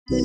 Looky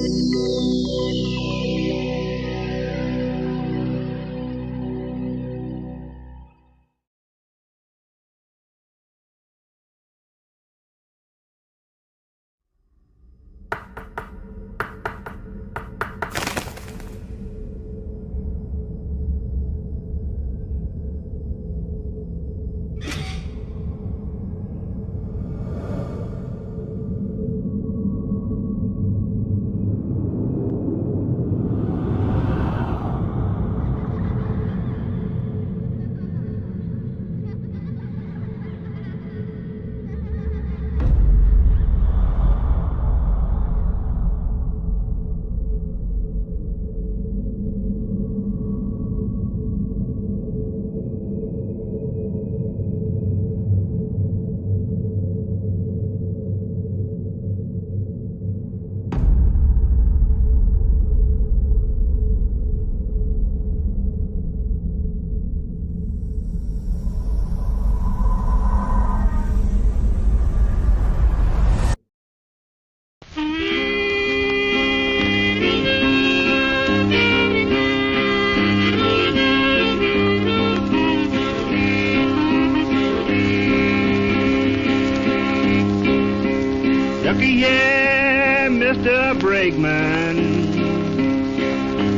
here, Mr. Brakeman,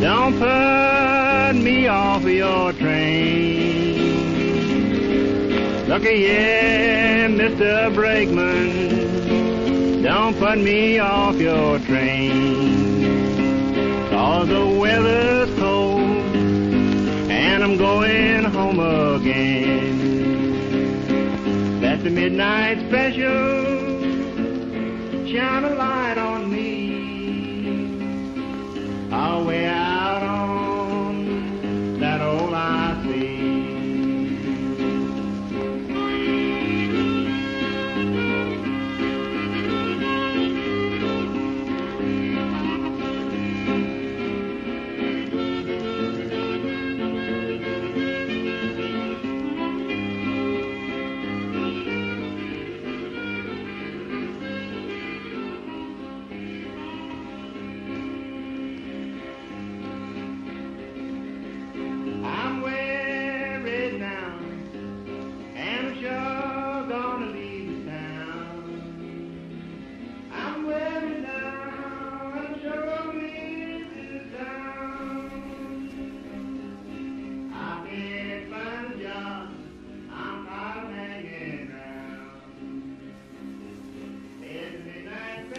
don't put me off of your train. Looky here, Mr. Brakeman, don't put me off your train. 'Cause the weather's cold and I'm going home again. That's the midnight special. Shine a light on me, all way out on that old I-3.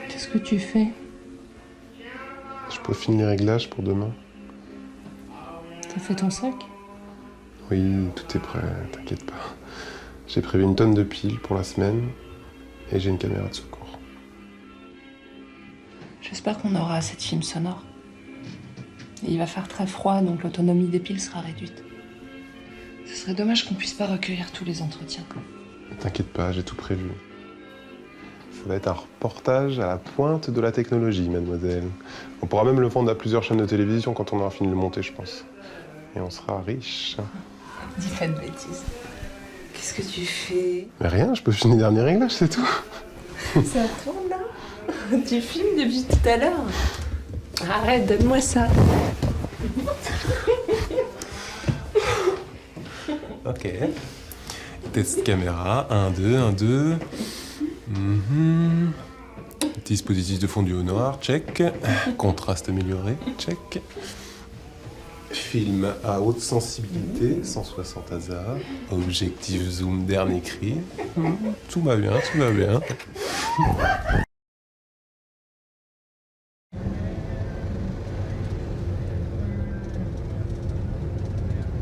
Qu'est-ce que tu fais? Je peaufine les réglages pour demain. T'as fait ton sac? Oui, tout est prêt, t'inquiète pas. J'ai prévu une tonne de piles pour la semaine et j'ai une caméra de secours. J'espère qu'on aura assez de films sonores. Et il va faire très froid, donc l'autonomie des piles sera réduite. Ce serait dommage qu'on puisse pas recueillir tous les entretiens. T'inquiète pas, j'ai tout prévu. Ça va être un reportage à la pointe de la technologie, mademoiselle. On pourra même le vendre à plusieurs chaînes de télévision quand on aura fini de le monter, je pense. Et on sera riche. Dis pas de bêtises. Qu'est-ce que tu fais? Mais rien, je peaufine les derniers réglages, c'est tout. Ça tourne là? Tu filmes depuis tout à l'heure? Arrête, donne-moi ça. Ok. Test caméra, 1, 2, 1, 2. Dispositif de fondu au noir, check. Contraste amélioré, check. Film à haute sensibilité, 160 hasard. Objectif zoom dernier cri. Tout va bien, tout va bien.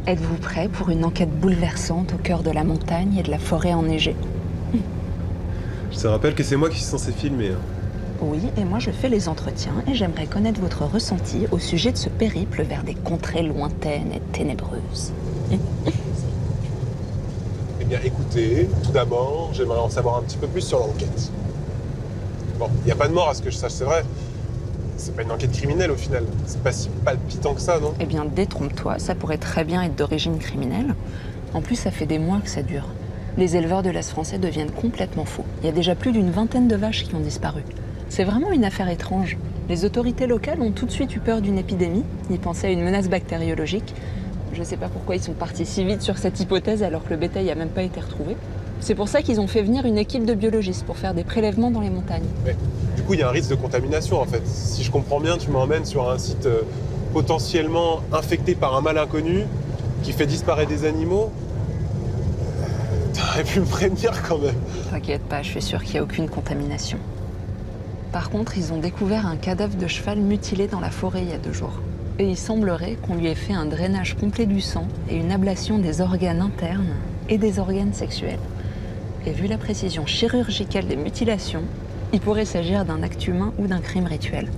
Êtes-vous prêt pour une enquête bouleversante au cœur de la montagne et de la forêt enneigée? Je te rappelle que c'est moi qui suis censé filmer. Oui, et moi je fais les entretiens et j'aimerais connaître votre ressenti au sujet de ce périple vers des contrées lointaines et ténébreuses. Eh bien, écoutez, tout d'abord, j'aimerais en savoir un petit peu plus sur l'enquête. Bon, il n'y a pas de mort à ce que je sache, c'est vrai. C'est pas une enquête criminelle au final. C'est pas si palpitant que ça, non? Eh bien, détrompe-toi, ça pourrait très bien être d'origine criminelle. En plus, ça fait des mois que ça dure. Les éleveurs de l'Est français deviennent complètement fous. Il y a déjà plus d'une vingtaine de vaches qui ont disparu. C'est vraiment une affaire étrange. Les autorités locales ont tout de suite eu peur d'une épidémie. Ils pensaient à une menace bactériologique. Je ne sais pas pourquoi ils sont partis si vite sur cette hypothèse alors que le bétail n'a même pas été retrouvé. C'est pour ça qu'ils ont fait venir une équipe de biologistes pour faire des prélèvements dans les montagnes. Mais, du coup, il y a un risque de contamination en fait. Si je comprends bien, tu m'emmènes sur un site potentiellement infecté par un mal inconnu qui fait disparaître des animaux. T'aurais pu me prévenir quand même. T'inquiète pas, je suis sûre qu'il n'y a aucune contamination. Par contre, ils ont découvert un cadavre de cheval mutilé dans la forêt il y a 2 jours. Et il semblerait qu'on lui ait fait un drainage complet du sang et une ablation des organes internes et des organes sexuels. Et vu la précision chirurgicale des mutilations, il pourrait s'agir d'un acte humain ou d'un crime rituel.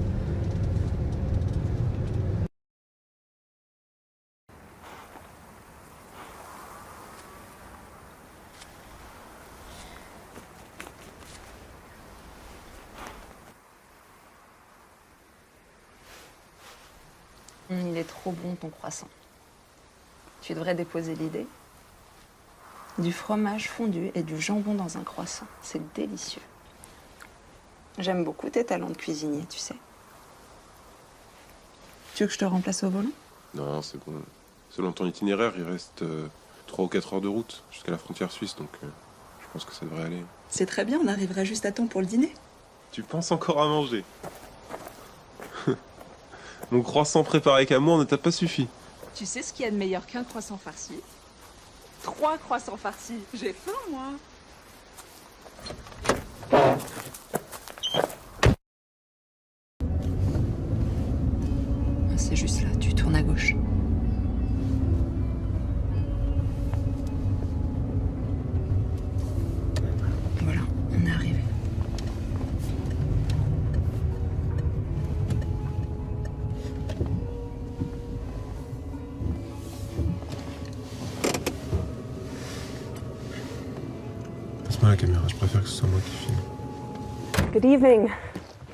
Il est trop bon ton croissant. Tu devrais déposer l'idée. Du fromage fondu et du jambon dans un croissant, c'est délicieux. J'aime beaucoup tes talents de cuisinier, tu sais. Tu veux que je te remplace au volant? Non, c'est bon. Selon ton itinéraire, il reste 3 ou 4 heures de route jusqu'à la frontière suisse, donc je pense que ça devrait aller. C'est très bien, on arrivera juste à temps pour le dîner. Tu penses encore à manger? Mon croissant préparé avec amour ne t'a pas suffi. Tu sais ce qu'il y a de meilleur qu'un croissant farci? 3 croissants farcis. J'ai faim, moi. C'est juste là, tu tournes à gauche. Voilà, on est arrivé. Passe-moi la caméra, je préfère que ce soit moi qui filme. Good evening.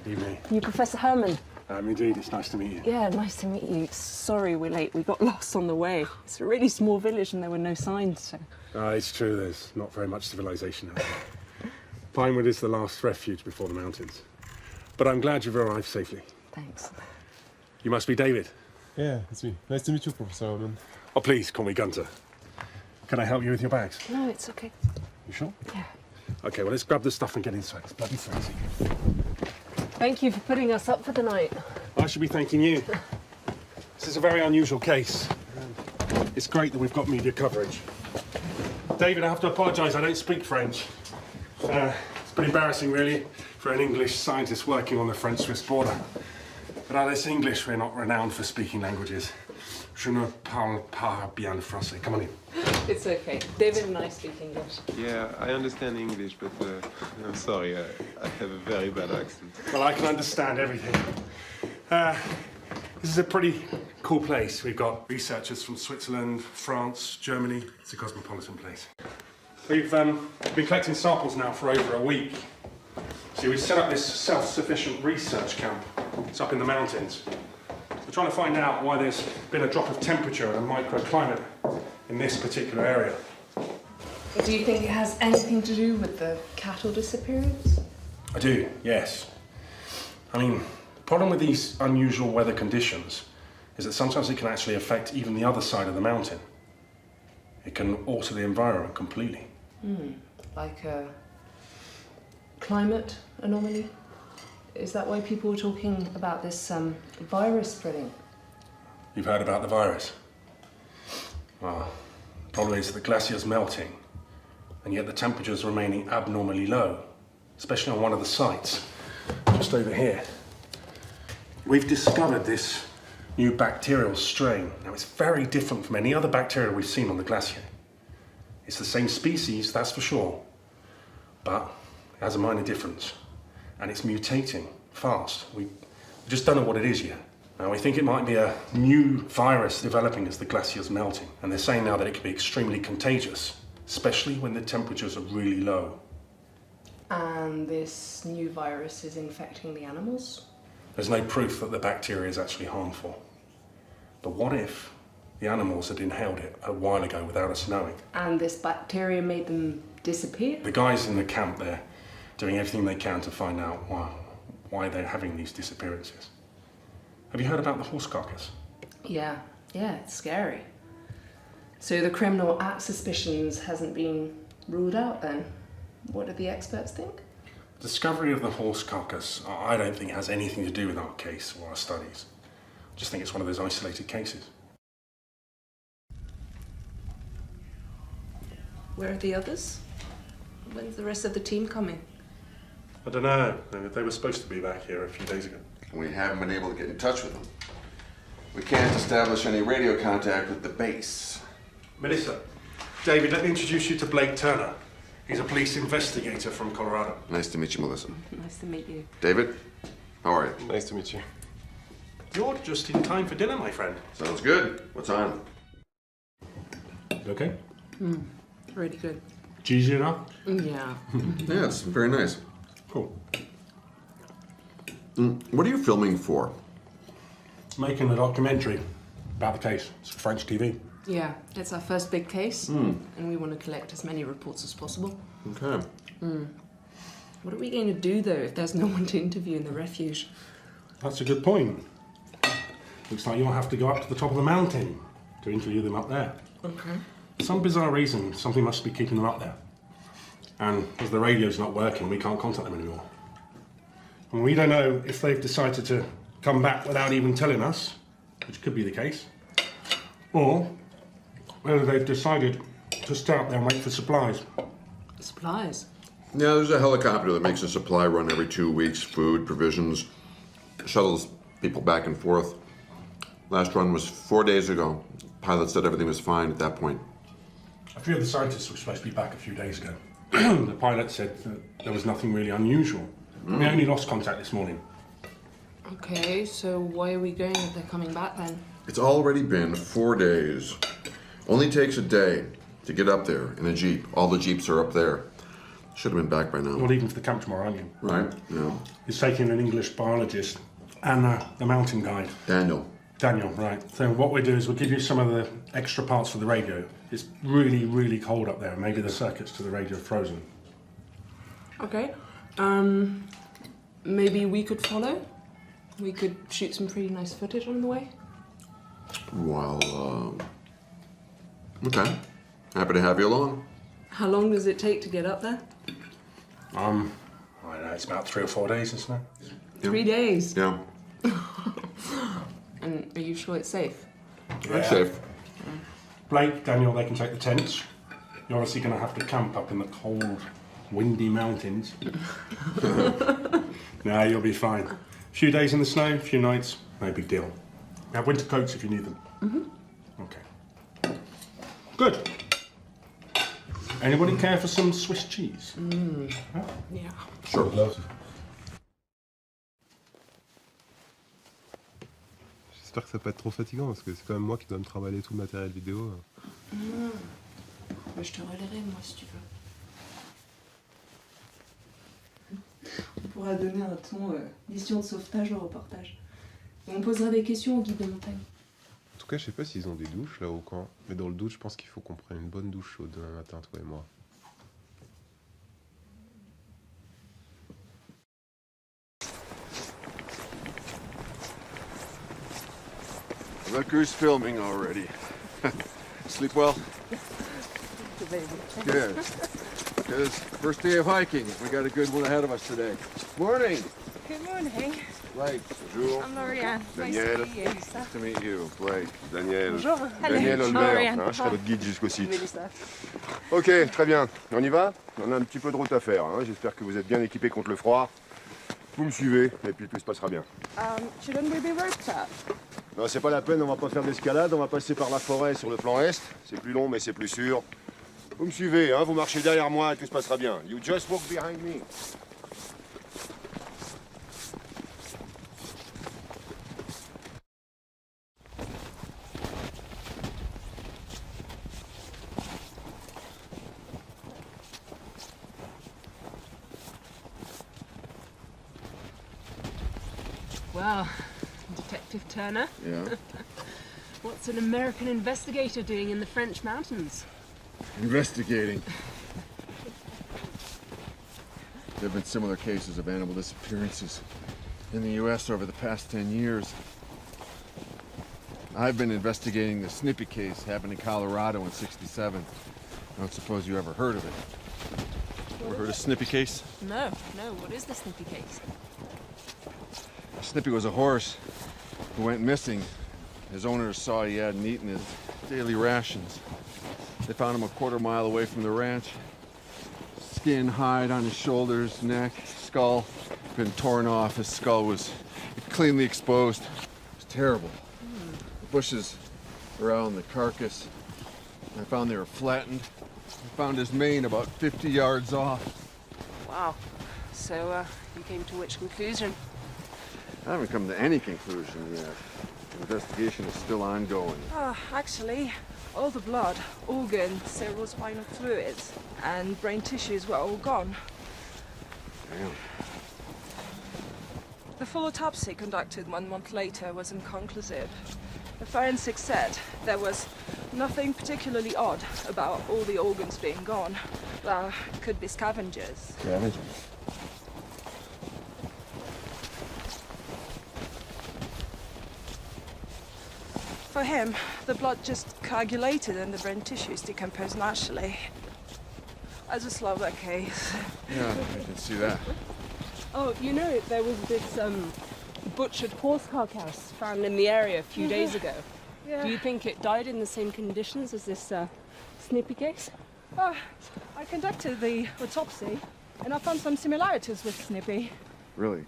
Evening. You Professor Herman? Indeed, it's nice to meet you. Yeah, nice to meet you. Sorry we're late. We got lost on the way. It's a really small village and there were no signs, so... It's true, there's not very much civilization out there. Pinewood is the last refuge before the mountains. But I'm glad you've arrived safely. Thanks. You must be David. Yeah, it's me. Nice to meet you, Professor Herman. Oh, please, call me Gunter. Can I help you with your bags? No, it's okay. You sure? Yeah. Okay, well, let's grab the stuff and get inside. It's bloody freezing. Thank you for putting us up for the night. I should be thanking you. This is a very unusual case. It's great that we've got media coverage. David, I have to apologise, I don't speak French. It's been embarrassing, really, for an English scientist working on the French-Swiss border. But as English, we're not renowned for speaking languages. Je ne parle pas bien français. Come on in. It's okay. David and I speak English. Yeah, I understand English, but I'm sorry, I have a very bad accent. Well, I can understand everything. This is a pretty cool place. We've got researchers from Switzerland, France, Germany. It's a cosmopolitan place. We've been collecting samples now for over a week. See, we've set up this self-sufficient research camp. It's up in the mountains. We're trying to find out why there's been a drop of temperature and a microclimate in this particular area. Do you think it has anything to do with the cattle disappearance? I do, yes. I mean, the problem with these unusual weather conditions is that sometimes it can actually affect even the other side of the mountain. It can alter the environment completely. Like a climate anomaly? Is that why people were talking about this virus spreading? You've heard about the virus? Well, the problem is that the glacier's melting, and yet the temperature's remaining abnormally low, especially on one of the sites, just over here. We've discovered this new bacterial strain. Now, it's very different from any other bacteria we've seen on the glacier. It's the same species, that's for sure, but it has a minor difference, and it's mutating fast. We just don't know what it is yet. Now, we think it might be a new virus developing as the glacier's melting, and they're saying now that it can be extremely contagious, especially when the temperatures are really low. And this new virus is infecting the animals? There's no proof that the bacteria is actually harmful. But what if the animals had inhaled it a while ago without us knowing? And this bacteria made them disappear? The guys in the camp there doing everything they can to find out why they're having these disappearances. Have you heard about the horse carcass? Yeah, it's scary. So the criminal act suspicions hasn't been ruled out then? What do the experts think? The discovery of the horse carcass, I don't think has anything to do with our case or our studies. I just think it's one of those isolated cases. Where are the others? When's the rest of the team coming? I don't know. They were supposed to be back here a few days ago. We haven't been able to get in touch with them. We can't establish any radio contact with the base. Melissa, David, let me introduce you to Blake Turner. He's a police investigator from Colorado. Nice to meet you, Melissa. Nice to meet you. David, how are you? Nice to meet you. You're just in time for dinner, my friend. Sounds good. What time? You okay? Really good. Cheesy enough? Yeah. Yeah, it's very nice. Cool. What are you filming for? Making a documentary about the case. It's for French TV. Yeah, it's our first big case, and we want to collect as many reports as possible. Okay. What are we going to do, though, if there's no one to interview in the refuge? That's a good point. Looks like you'll have to go up to the top of the mountain to interview them up there. Okay. For some bizarre reason, something must be keeping them up there. And as the radio's not working, we can't contact them anymore. And we don't know if they've decided to come back without even telling us, which could be the case, or whether they've decided to stay up there and wait for supplies. Supplies? Yeah, there's a helicopter that makes a supply run every 2 weeks. Food, provisions, shuttles people back and forth. Last run was 4 days ago. Pilot said everything was fine at that point. A few of the scientists were supposed to be back a few days ago. The pilot said that there was nothing really unusual. We only lost contact this morning. Okay, so why are we going if they're coming back then? It's already been 4 days. Only takes a day to get up there in a Jeep. All the Jeeps are up there. Should have been back by now. You're leaving for the camp tomorrow, aren't you? Right? Yeah. He's taking an English biologist and the mountain guide. Daniel. Daniel, right. So what we'll do is we'll give you some of the extra parts for the radio. It's really, really cold up there. Maybe the circuits to the radio are frozen. Okay. Maybe we could follow? We could shoot some pretty nice footage on the way? Well, okay. Happy to have you along. How long does it take to get up there? I don't know, it's about 3 or 4 days, isn't it? Yeah. 3 days? Yeah. And are you sure it's safe? I'm safe. Blake, Daniel, they can take the tents. You're obviously going to have to camp up in the cold, windy mountains. No, you'll be fine. A few days in the snow, a few nights, no big deal. You have winter coats if you need them. Okay. Good. Anybody care for some Swiss cheese? Huh? Yeah. Sure. J'espère que ça va pas être trop fatigant parce que c'est quand même moi qui dois me trimballer tout le matériel vidéo. Mais je te relèverai, moi, si tu veux. On pourra donner un ton mission de sauvetage au reportage. Et on posera des questions au guide de montagne. En tout cas, je sais pas s'ils ont des douches là au camp. Mais dans le doute, je pense qu'il faut qu'on prenne une bonne douche chaude demain matin, toi et moi. Look who's filming already. Sleep well? Good. Good. First day of hiking. We got a good one ahead of us today. Morning. Good morning. Blake. Bonjour. I'm Lauriane. Daniel. Nice to meet you. Nice to meet you. Blake. Daniel. Bonjour. Daniel Olbert. Lauriane. Hein, je serai votre guide jusqu'au site. Melissa. Ok, très bien. On y va? On a un petit peu de route à faire. Hein. J'espère que vous êtes bien équipés contre le froid. Vous me suivez et puis tout se passera bien. Shouldn't we be roped up? Non, c'est pas la peine, on va pas faire d'escalade, on va passer par la forêt sur le flanc est. C'est plus long mais c'est plus sûr. Vous me suivez, hein, vous marchez derrière moi et tout se passera bien. You just walk behind me. Well, Detective Turner, Yeah. what's an American investigator doing in the French mountains? Investigating. There have been similar cases of animal disappearances. in the U.S. over the past 10 years. I've been investigating the Snippy case happened in Colorado in '67. I don't suppose you ever heard of it. Ever heard of Snippy case? No, no. What is the Snippy case? Snippy was a horse who went missing. His owners saw he hadn't eaten his daily rations. They found him a quarter-mile away from the ranch. Skin, hide on his shoulders, neck, skull, been torn off. His skull was cleanly exposed. It was terrible. The bushes around the carcass, I found they were flattened. I found his mane about 50 yards off. Wow. So, you came to which conclusion? I haven't come to any conclusion yet. The investigation is still ongoing. Actually, all the blood, organs, cerebrospinal fluids, and brain tissues were all gone. Damn. The full autopsy conducted 1 month later was inconclusive. The forensics said there was nothing particularly odd about all the organs being gone. Well, could be scavengers. Scavengers? For him, the blood just coagulated and the brain tissues decomposed naturally. I just love that case. Yeah, I can see that. Oh, you know, there was this butchered horse carcass found in the area a few days ago. Yeah. Do you think it died in the same conditions as this Snippy case? I conducted the autopsy and I found some similarities with Snippy. Really?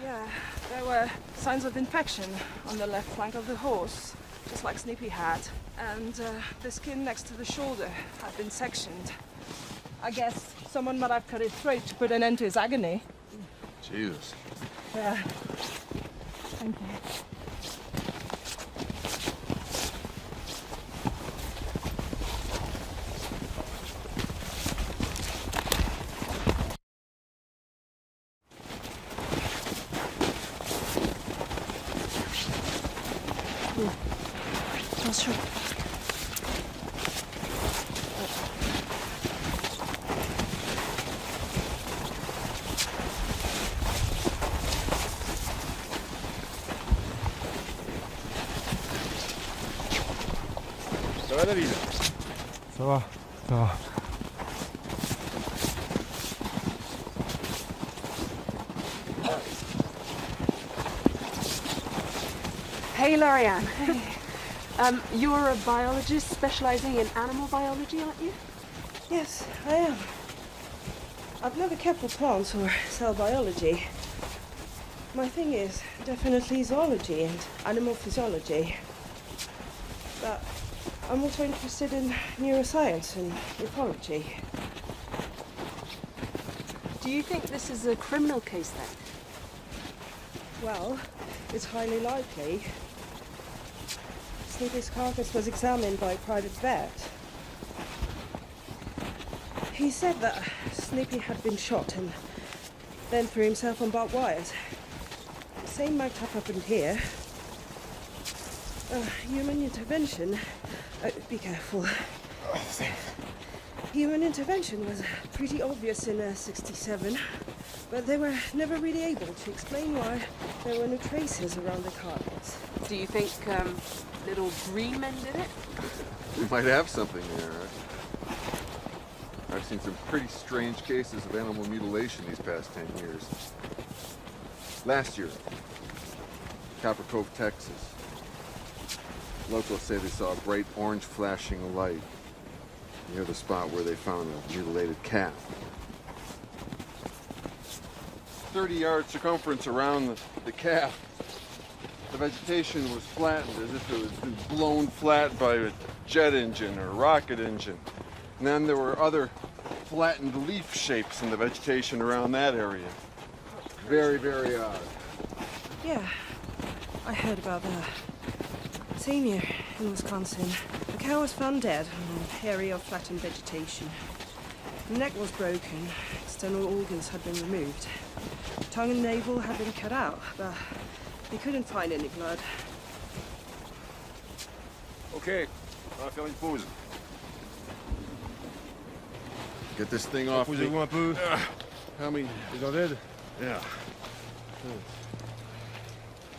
Yeah, there were signs of infection on the left flank of the horse, just like Snippy had. And the skin next to the shoulder had been sectioned. I guess someone might have cut his throat to put an end to his agony. Jesus. Yeah. Thank you. Attention. Ça va, David? Ça va, ça va. Hey, Larianne. You're a biologist specializing in animal biology, aren't you? Yes, I am. I've never kept with plants or cell biology. My thing is definitely zoology and animal physiology. But I'm also interested in neuroscience and ecology. Do you think this is a criminal case then? Well, it's highly likely. Snippy's carcass was examined by a private vet. He said that Snippy had been shot and then threw himself on barbed wires. The same might have happened here. Human intervention. Be careful. Human intervention was pretty obvious in '67, but they were never really able to explain why there were no traces around the carcass. Do you think little green men did it? We might have something there. I've seen some pretty strange cases of animal mutilation these past 10 years. Last year, Copper Cove, Texas. Locals say they saw a bright orange flashing light near the spot where they found a mutilated calf. 30-yard circumference around the calf. The vegetation was flattened as if it was been blown flat by a jet engine or a rocket engine. And then there were other flattened leaf shapes in the vegetation around that area. Very, very odd. Yeah, I heard about that. Same year in Wisconsin. The cow was found dead on an area of flattened vegetation. The neck was broken, external organs had been removed. Tongue and navel had been cut out, but they couldn't find any blood. Okay, on va faire une pause. Get this thing off. Posez-vous un peu. How many? Les dents dead? Yeah.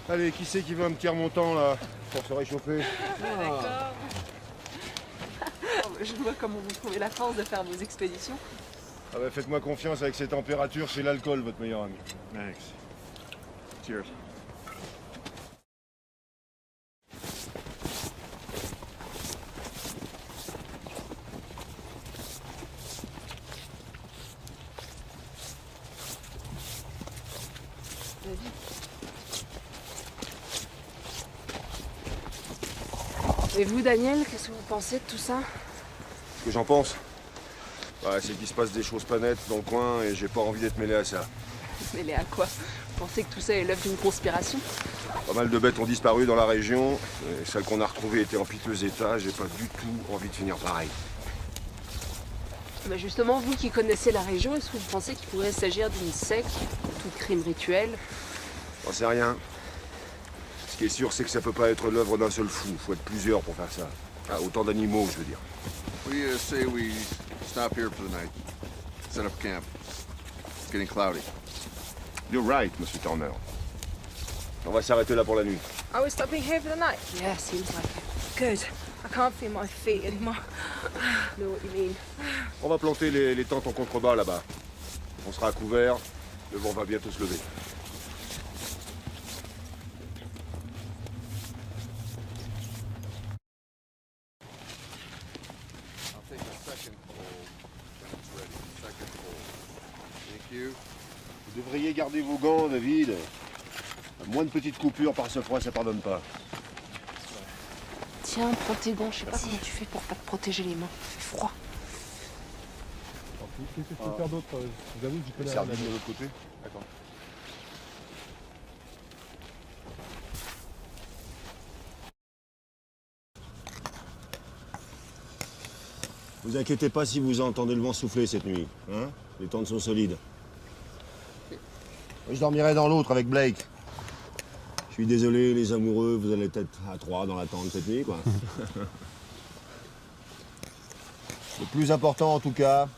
Allez, qui c'est qui veut un petit remontant là pour se réchauffer? D'accord. Je vois comment vous trouvez la force de faire vos expéditions. Ah bah faites-moi confiance, avec ces températures, c'est l'alcool votre meilleur ami. Thanks. Cheers. Et vous, Daniel, qu'est-ce que vous pensez de tout ça? Ce que j'en pense, c'est qu'il se passe des choses pas nettes dans le coin et j'ai pas envie d'être mêlé à ça. Mêlé à quoi? Vous pensez que tout ça est l'œuvre d'une conspiration? Pas mal de bêtes ont disparu dans la région, et celles qu'on a retrouvées étaient en piteux état, j'ai pas du tout envie de finir pareil. Bah justement, vous qui connaissez la région, est-ce que vous pensez qu'il pourrait s'agir d'une secte, tout crime rituel? J'en sais rien. Ce qui est sûr, c'est que ça peut pas être l'œuvre d'un seul fou, faut être plusieurs pour faire ça. Ah, autant d'animaux, je veux dire. We say we stop here for the night. Set up camp. It's getting cloudy. You're right, Monsieur Turner. On va s'arrêter là pour la nuit. Are we stopping here for the night? Yeah, seems like it. Good. I can't feel my feet anymore. I know what you mean. On va planter les tentes en contrebas là-bas. On sera à couvert, le vent va bientôt se lever. I'll take a second pole when it's ready. Second pole. Thank you. Vous devriez garder vos gants, David. Moins de petites coupures par ce froid, ça pardonne pas. Tiens, prends tes gants, je sais pas comment tu fais pour pas te protéger les mains. Il fait froid. Qu'est-ce que je peux faire d'autre? Je vous avoue que j'y connais rien. Sardine de l'autre côté. D'accord. Vous inquiétez pas si vous entendez le vent souffler cette nuit. Hein? Les tentes sont solides. Je dormirai dans l'autre avec Blake. Je suis désolé, les amoureux, vous allez être à 3 dans la tente cette nuit, quoi. Le plus important, en tout cas,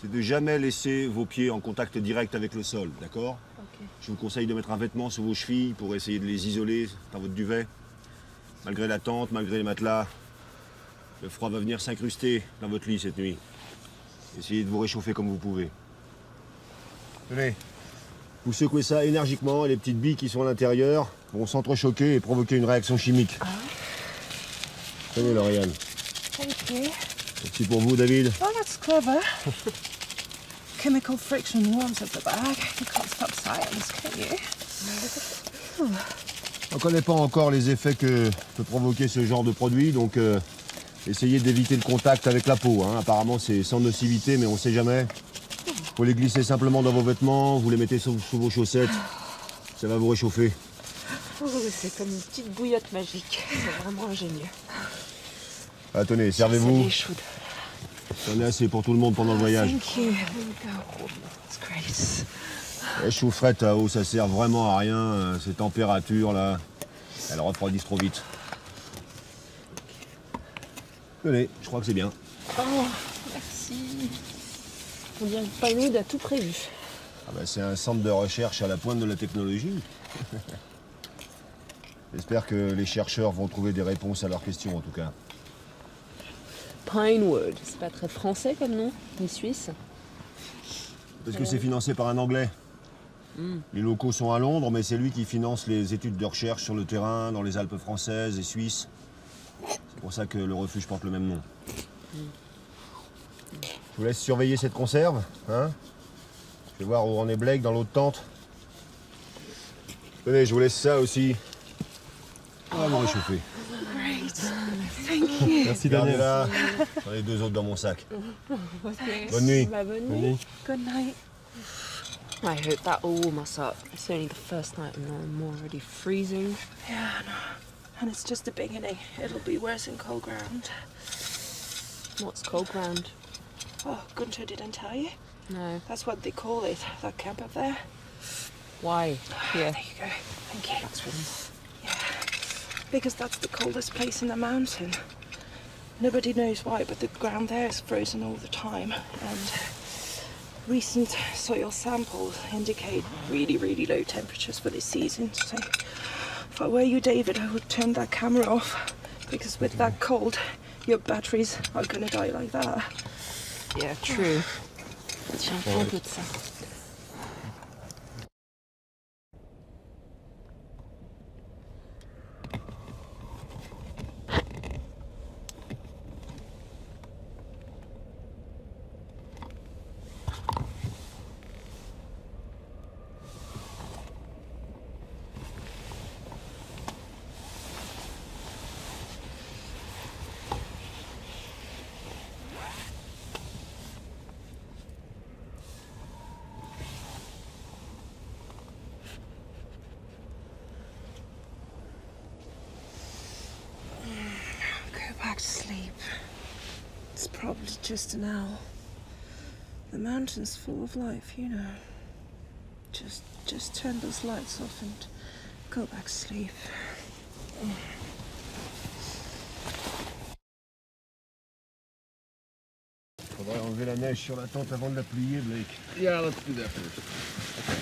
c'est de jamais laisser vos pieds en contact direct avec le sol, d'accord? Ok. Je vous conseille de mettre un vêtement sur vos chevilles pour essayer de les isoler dans votre duvet. Malgré la tente, malgré les matelas, le froid va venir s'incruster dans votre lit cette nuit. Essayez de vous réchauffer comme vous pouvez. Tenez, vous secouez ça énergiquement et les petites billes qui sont à l'intérieur vont s'entrechoquer et provoquer une réaction chimique. Tenez, Lauriane. Thank you. C'est pour vous, David. Oh, that's clever. Chemical friction warms up the bag. You can't stop science, can you? On ne connaît pas encore les effets que peut provoquer ce genre de produit, donc essayez d'éviter le contact avec la peau. Hein. Apparemment, c'est sans nocivité, mais on ne sait jamais. Vous les glissez simplement dans vos vêtements, vous les mettez sous vos chaussettes. Ça va vous réchauffer. Oh, c'est comme une petite bouillotte magique. C'est vraiment ingénieux. Ah, tenez, servez-vous. C'est chaude. J'en ai assez pour tout le monde pendant le voyage. Thank you. Oh, that's great. Les chaufferettes à eau, ça sert vraiment à rien. Ces températures là, elles refroidissent trop vite. Tenez, je crois que c'est bien. Oh, merci. On dirait que Pinewood a tout prévu. Ah bah, c'est un centre de recherche à la pointe de la technologie. J'espère que les chercheurs vont trouver des réponses à leurs questions en tout cas. Pinewood, c'est pas très français comme nom, ni suisse. Parce que c'est financé par un Anglais. Les locaux sont à Londres, mais c'est lui qui finance les études de recherche sur le terrain, dans les Alpes françaises et suisses. C'est pour ça que le refuge porte le même nom. Je vous laisse surveiller cette conserve, hein? Je vais voir où en est Blake dans l'autre tente. Tenez, je vous laisse ça aussi. On va me réchauffer. Great. Thank you. Merci Daniel. Là. J'en ai 2 autres dans mon sac. Okay. Bonne nuit. Bah, bonne nuit. Good night. I hope that will warm us up. It's only the first night and I'm already freezing. Yeah, I know. And it's just the beginning. It'll be worse in cold ground. What's cold ground? Oh, Gunter didn't tell you? No. That's what they call it, that camp up there. Why? Here. There you go. Thank you. That's really... Yeah. Because that's the coldest place in the mountain. Nobody knows why, but the ground there is frozen all the time. And recent soil samples indicate really, really low temperatures for this season. So if I were you, David, I would turn that camera off, because with that cold, your batteries are gonna die like that. Yeah, true. Tiens pas un peu de ça. Back to sleep. It's probably just an owl. The mountain's full of life, you know. Just turn those lights off and go back to sleep. Faudrait enlever la neige sur la tente avant de la plier, Blake. Yeah, let's do that first. Okay.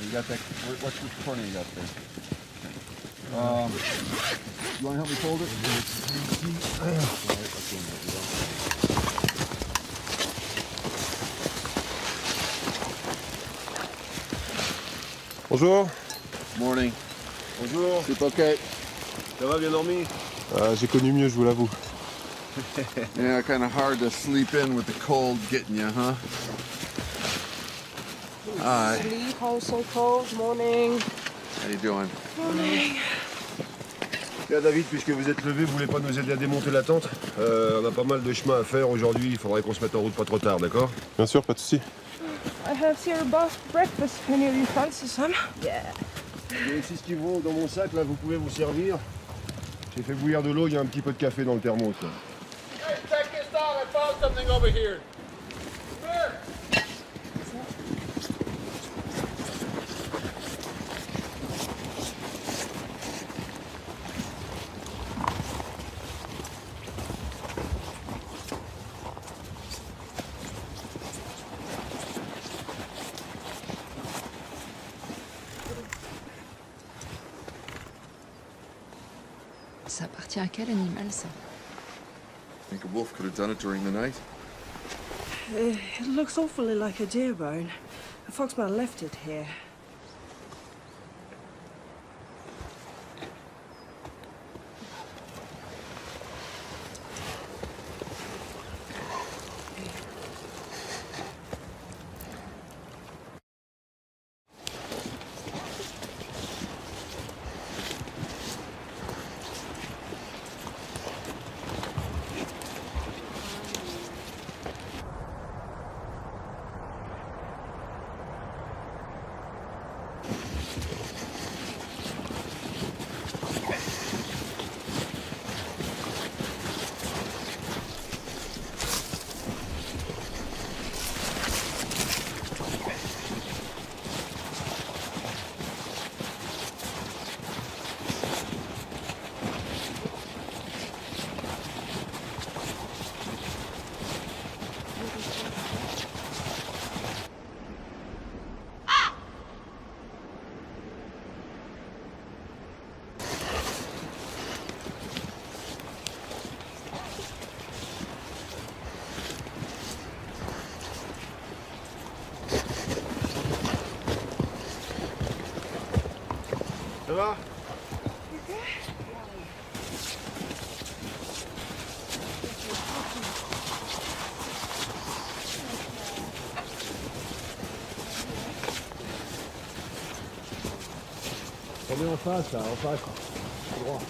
You got that? What's the corner you got there? You want to help me fold it? Bonjour. Morning. Bonjour. C'est okay. Ça va, bien dormi? J'ai connu mieux, je vous l'avoue. Yeah, kind of hard to sleep in with the cold getting you, huh? Hi. Sleep, I'm so cold. Morning. How you doing? Morning. Tiens, David, puisque vous êtes levé, vous voulez pas nous aider à démonter la tente? On a pas mal de chemin à faire aujourd'hui, il faudrait qu'on se mette en route pas trop tard, d'accord? Bien sûr, pas de souci. I have here a breakfast menu. You fancy some? Yeah. Il y a 6 kilos dans mon sac, là, vous pouvez vous servir. J'ai fait bouillir de l'eau, il y a un petit peu de café dans le thermos, là. Hey, check this out! I found something over here. Come here. Ça appartient à quel animal, ça? I think a wolf could have done it during the night. It looks awfully like a deer bone. A foxman left it here. Ça va? On est en face, là, en face. Tout droit.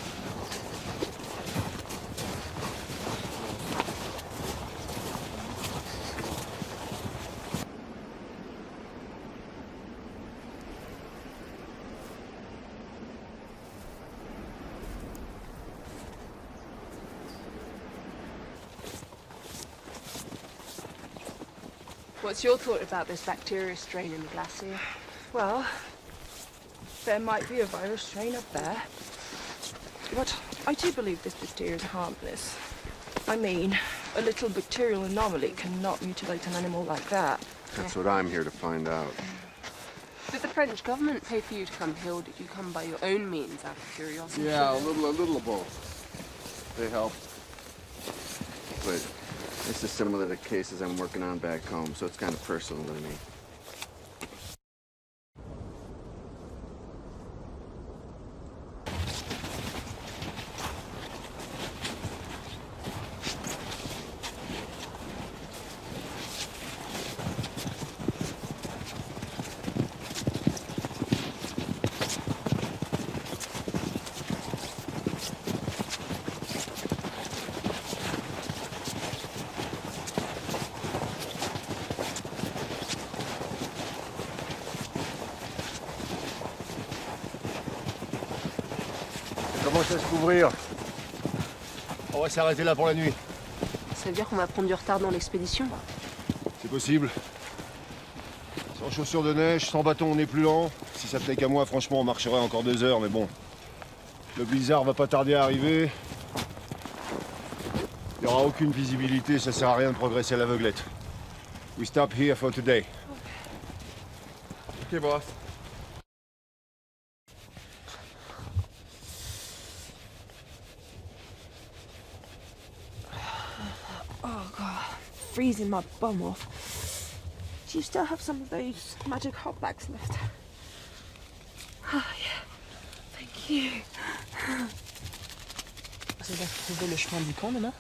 What's your thought about this bacteria strain in the glacier? Well, there might be a virus strain up there. But I do believe this bacteria is harmless. I mean, a little bacterial anomaly cannot mutilate an animal like that. That's what I'm here to find out. Did the French government pay for you to come here, or did you come by your own means out of curiosity? Yeah, a little of both. They helped. But this is similar to cases I'm working on back home, so it's kind of personal to me. Commence à se couvrir. On va s'arrêter là pour la nuit. Ça veut dire qu'on va prendre du retard dans l'expédition? C'est possible. Sans chaussures de neige, sans bâton, on est plus lent. Si ça tenait qu'à moi, franchement, on marcherait encore 2 heures, mais bon. Le blizzard va pas tarder à arriver. Il n'y aura aucune visibilité, ça sert à rien de progresser à l'aveuglette. We stop here for today. Okay, boss. Oh, God. Freezing my bum off. Do you still have some of those magic hot bags left? Oh, yeah. Thank you. Vous allez retrouver le chemin du camp demain?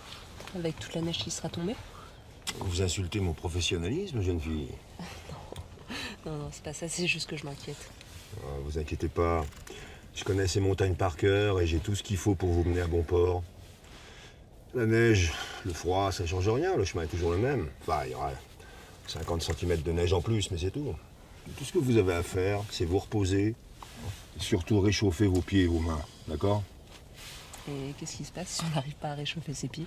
Avec toute la neige qui sera tombée? Vous insultez mon professionnalisme, jeune fille. Non, c'est pas ça, c'est juste que je m'inquiète. Vous inquiétez pas. Je connais ces montagnes par cœur et j'ai tout ce qu'il faut pour vous mener à bon port. La neige, le froid, ça change rien, le chemin est toujours le même. Enfin, il y aura 50 cm de neige en plus, mais c'est tout. Tout ce que vous avez à faire, c'est vous reposer et surtout réchauffer vos pieds et vos mains, d'accord? Et qu'est-ce qui se passe si on n'arrive pas à réchauffer ses pieds?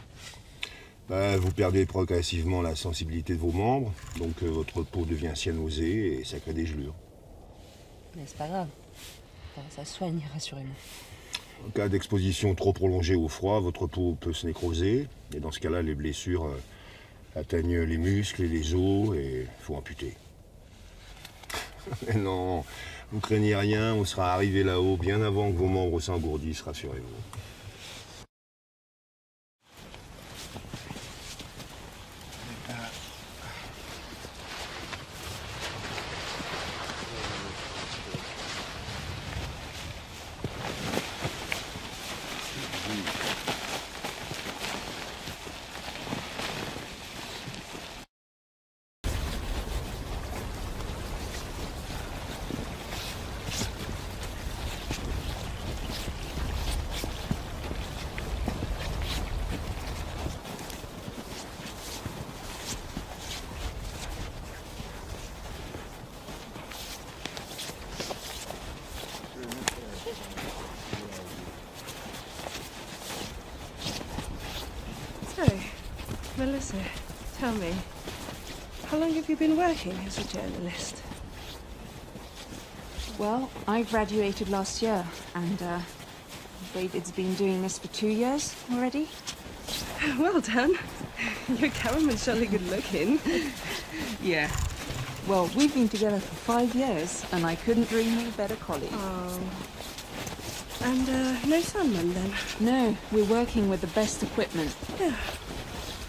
Vous perdez progressivement la sensibilité de vos membres, donc votre peau devient cyanosée et ça crée des gelures. Mais c'est pas grave. Enfin, ça se soigne, rassurez-moi. En cas d'exposition trop prolongée au froid, votre peau peut se nécroser. Et dans ce cas-là, les blessures atteignent les muscles et les os et il faut amputer. Mais non, vous craignez rien, on sera arrivé là-haut bien avant que vos membres s'engourdissent, rassurez-vous. So, Melissa, tell me, how long have you been working as a journalist? Well, I graduated last year, and David's been doing this for 2 years already. Well done. Your cameraman's surely good looking. Yeah. Well, we've been together for 5 years, and I couldn't dream of a better colleague. Oh. And no sunman then? No, we're working with the best equipment. Yeah.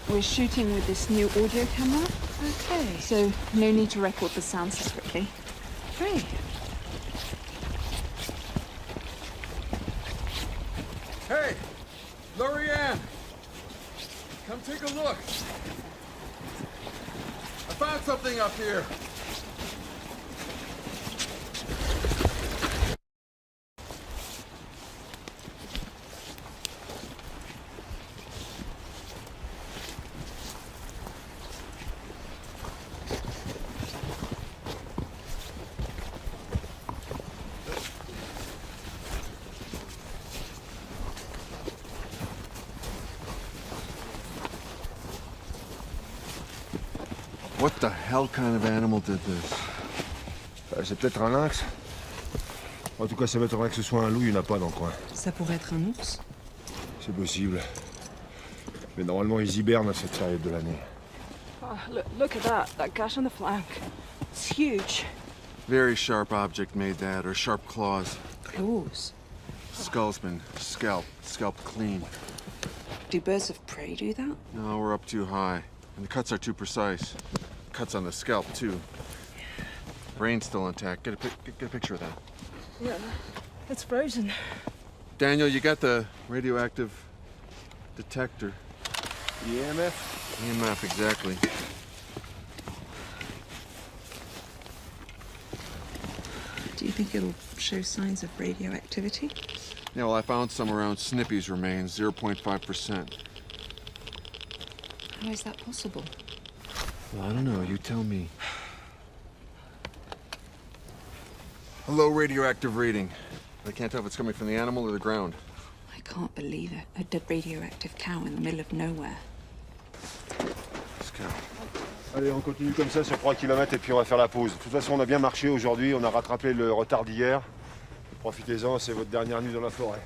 We're shooting with this new audio camera, Okay. so no need to record the sound separately. Great. Hey, Lorianne, come take a look. I found something up here. What the hell kind of animal did this? C'est peut-être un lynx. En tout cas, ça m'étonnerait que ce soit un loup, il n'y en a pas dans le coin. Ça pourrait être un ours? C'est possible. Mais normalement, ils hibernent à cette période de l'année. Oh, Look at that gash on the flank. It's huge. Very sharp object made that, or sharp claws. Claws? Skull's been scalped clean. Do birds of prey do that? No, we're up too high. And the cuts are too precise. Cuts on the scalp, too. Brain's still intact. Get a picture of that. Yeah, it's frozen. Daniel, you got the radioactive detector. EMF? EMF, exactly. Do you think it'll show signs of radioactivity? Yeah, well, I found some around Snippy's remains, 0.5%. How is that possible? Well, I don't know. You tell me. A low radioactive reading. I can't tell if it's coming from the animal or the ground. I can't believe it. A dead radioactive cow in the middle of nowhere. This cow. Allez, on continue comme ça sur 3 km et puis on va faire la pause. De toute façon, on a bien marché aujourd'hui, on a rattrapé le retard d'hier. Profitez-en, c'est votre dernière nuit dans la forêt.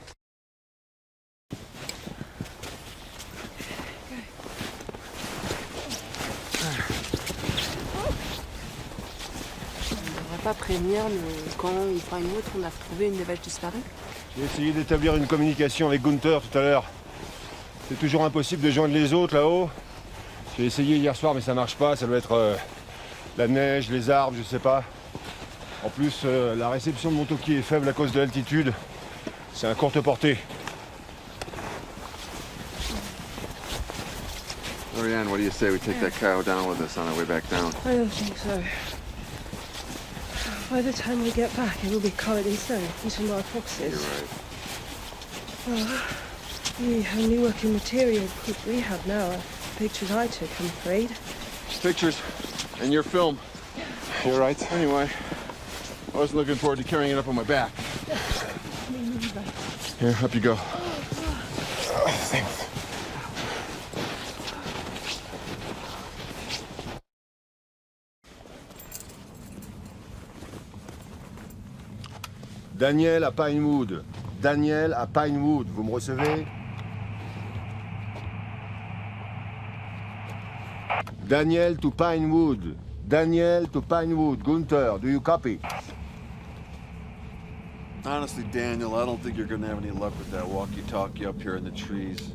On va pas prévenir quand il fera une autre, on a retrouvé une des vaches disparues. J'ai essayé d'établir une communication avec Gunther tout à l'heure. C'est toujours impossible de joindre les autres là-haut. J'ai essayé hier soir mais ça marche pas, ça doit être la neige, les arbres, je sais pas. En plus, la réception de mon talkie est faible à cause de l'altitude. C'est à courte portée. Lorianne, what do you say we take that cow down with us on our way back down? I don't think so. By the time we get back, it will be covered in snow, eaten by foxes. You're right. Oh, the only working material we have now are pictures I took, I'm afraid. Pictures and your film. You're right. Anyway, I wasn't looking forward to carrying it up on my back. Here, up you go. Thanks. Daniel à Pinewood. Daniel à Pinewood. Vous me recevez? Daniel to Pinewood. Daniel to Pinewood. Gunther, do you copy? Honestly, Daniel, I don't think you're gonna have any luck with that walkie-talkie up here in the trees.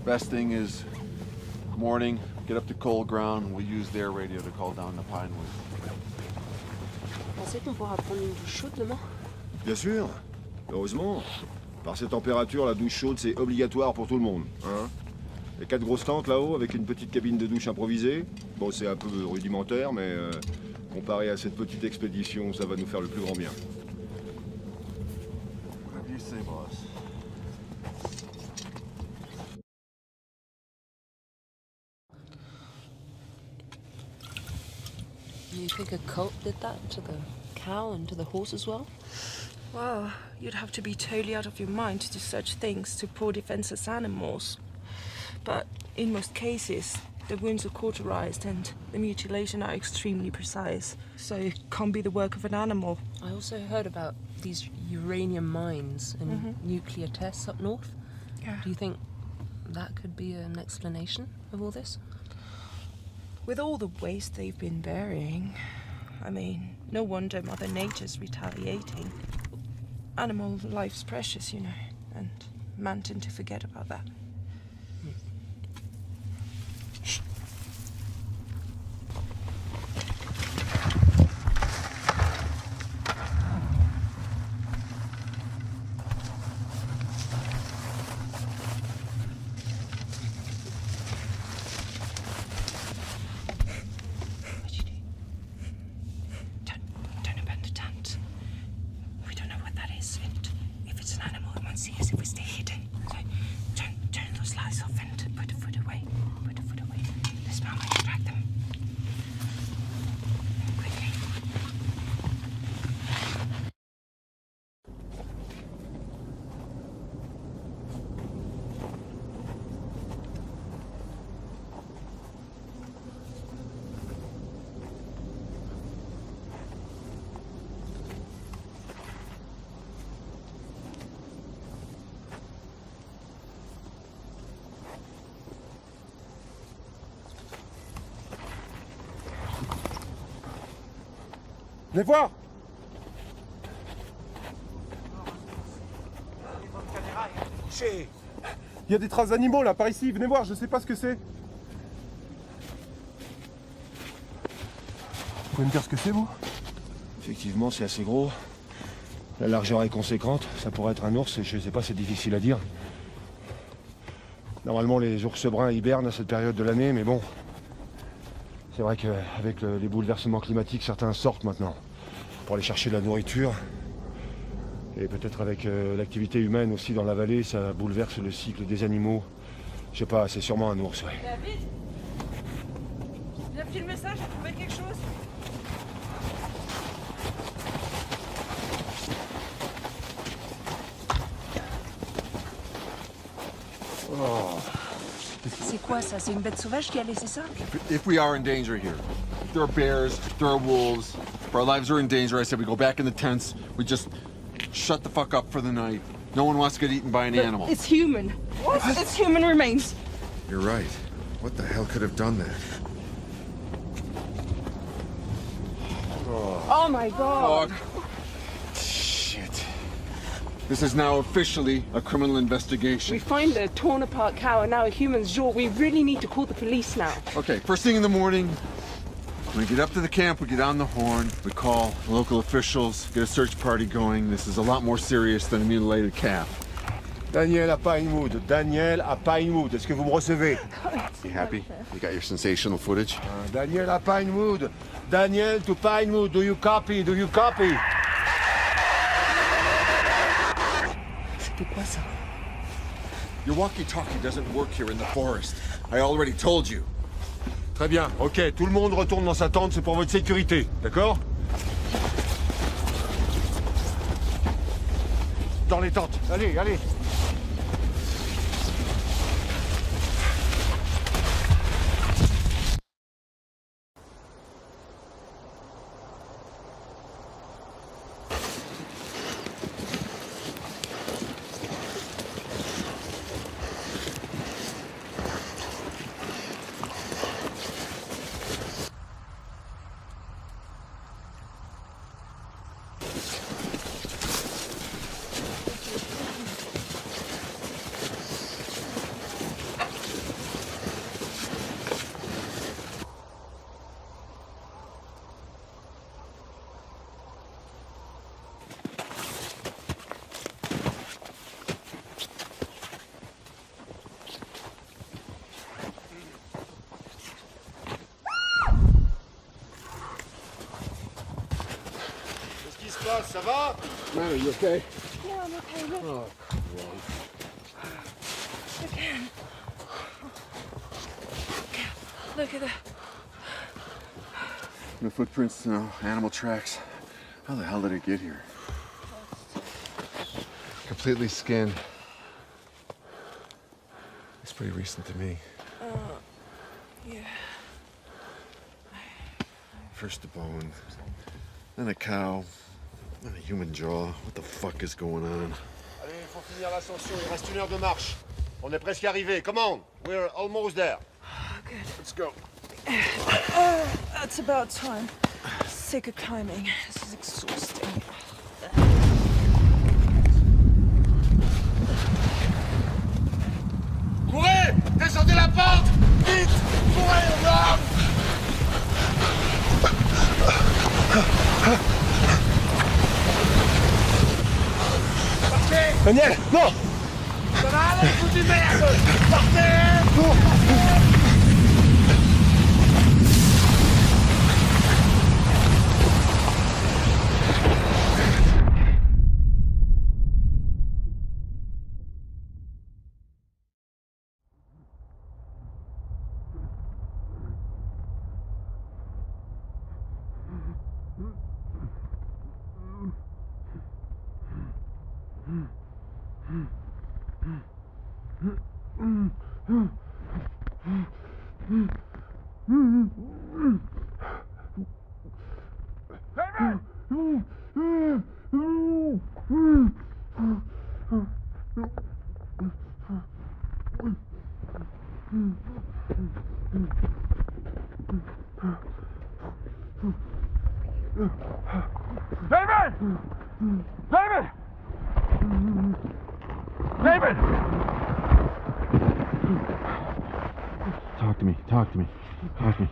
Best thing is, morning, get up to cold ground, we'll use their radio to call down the Pinewood. Pensez qu'on pourra prendre une douche chaude demain? Bien sûr. Heureusement. Par ces températures, la douche chaude, c'est obligatoire pour tout le monde. Hein? Les 4 grosses tentes là-haut, avec une petite cabine de douche improvisée. Bon, c'est un peu rudimentaire, mais comparé à cette petite expédition, ça va nous faire le plus grand bien. What do you say, boss? You think a cult did that to the cow and to the horse as well? Well, you'd have to be totally out of your mind to do such things to poor defenseless animals. But in most cases, the wounds are cauterized and the mutilation are extremely precise, so it can't be the work of an animal. I also heard about these uranium mines and nuclear tests up north. Yeah. Do you think that could be an explanation of all this? With all the waste they've been burying, I mean, no wonder Mother Nature's retaliating. Animal life's precious, you know, and man tend to forget about that. Venez voir. Il y a des traces d'animaux là, par ici. Venez voir, je sais pas ce que c'est. Vous pouvez me dire ce que c'est, vous? Effectivement, c'est assez gros. La largeur est conséquente. Ça pourrait être un ours, je sais pas, c'est difficile à dire. Normalement, les ours bruns hibernent à cette période de l'année, mais bon. C'est vrai qu'avec les bouleversements climatiques, certains sortent maintenant pour aller chercher de la nourriture. Et peut-être avec l'activité humaine aussi dans la vallée, ça bouleverse le cycle des animaux. Je sais pas, c'est sûrement un ours, ouais. David, viens filmer ça, j'ai trouvé quelque chose. C'est quoi ça? C'est une bête sauvage qui a laissé ça? If we are in danger here, there are bears, there are wolves. If our lives are in danger, I said we go back in the tents. We just shut the fuck up for the night. No one wants to get eaten by an animal. It's human. What? It's human remains. You're right. What the hell could have done that? Oh my god. Oh, shit. This is now officially a criminal investigation. We find a torn apart cow and now a human's jaw. We really need to call the police now. Okay, first thing in the morning, when we get up to the camp, we get on the horn, we call local officials, get a search party going. This is a lot more serious than a mutilated calf. Daniel à Pinewood. Daniel à Pinewood. Est-ce que vous me recevez? You happy? You got your sensational footage? Daniel à Pinewood. Daniel to Pinewood. Do you copy? Do you copy? C'était quoi ça? Your walkie-talkie doesn't work here in the forest. I already told you. Très bien. Ok, tout le monde retourne dans sa tente, c'est pour votre sécurité. D'accord? Dans les tentes. Allez, allez. Ça va? Man, are you okay? No, I'm okay. Look. Oh, Look at that. no footprints, no animal tracks. How the hell did it get here? Completely skinned. It's pretty recent to me. Yeah. First a bone, then a cow, then a human jaw. What the fuck is going on? Allez, il faut finir l'ascension, il reste 1 heure de marche. On est presque arrivé. Come on, we're almost there. Good. Let's go. That's about time. Sick of climbing. This is exhausting. Courez! Descendez la pente! Vite! Courez, on va! Partez! Daniel, non! Ça va aller, foutu merde! Partez! David! David! David! Talk to me. Talk to me. Talk to me.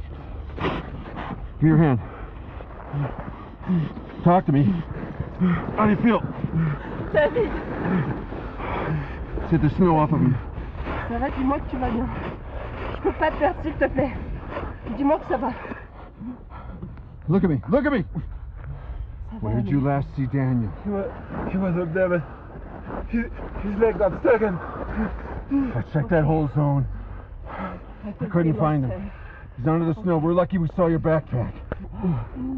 Give me your hand. Talk to me. How do you feel? David! Take the snow off of you. Ça va, dis-moi que tu vas bien. Je peux pas te perdre, s'il te plaît. Dis-moi que ça va. Look at me. Look at me. Where did you last see Daniel? He was up there, but his leg got stuck and... I checked that whole zone. I couldn't find him. He's under the snow. We're lucky we saw your backpack.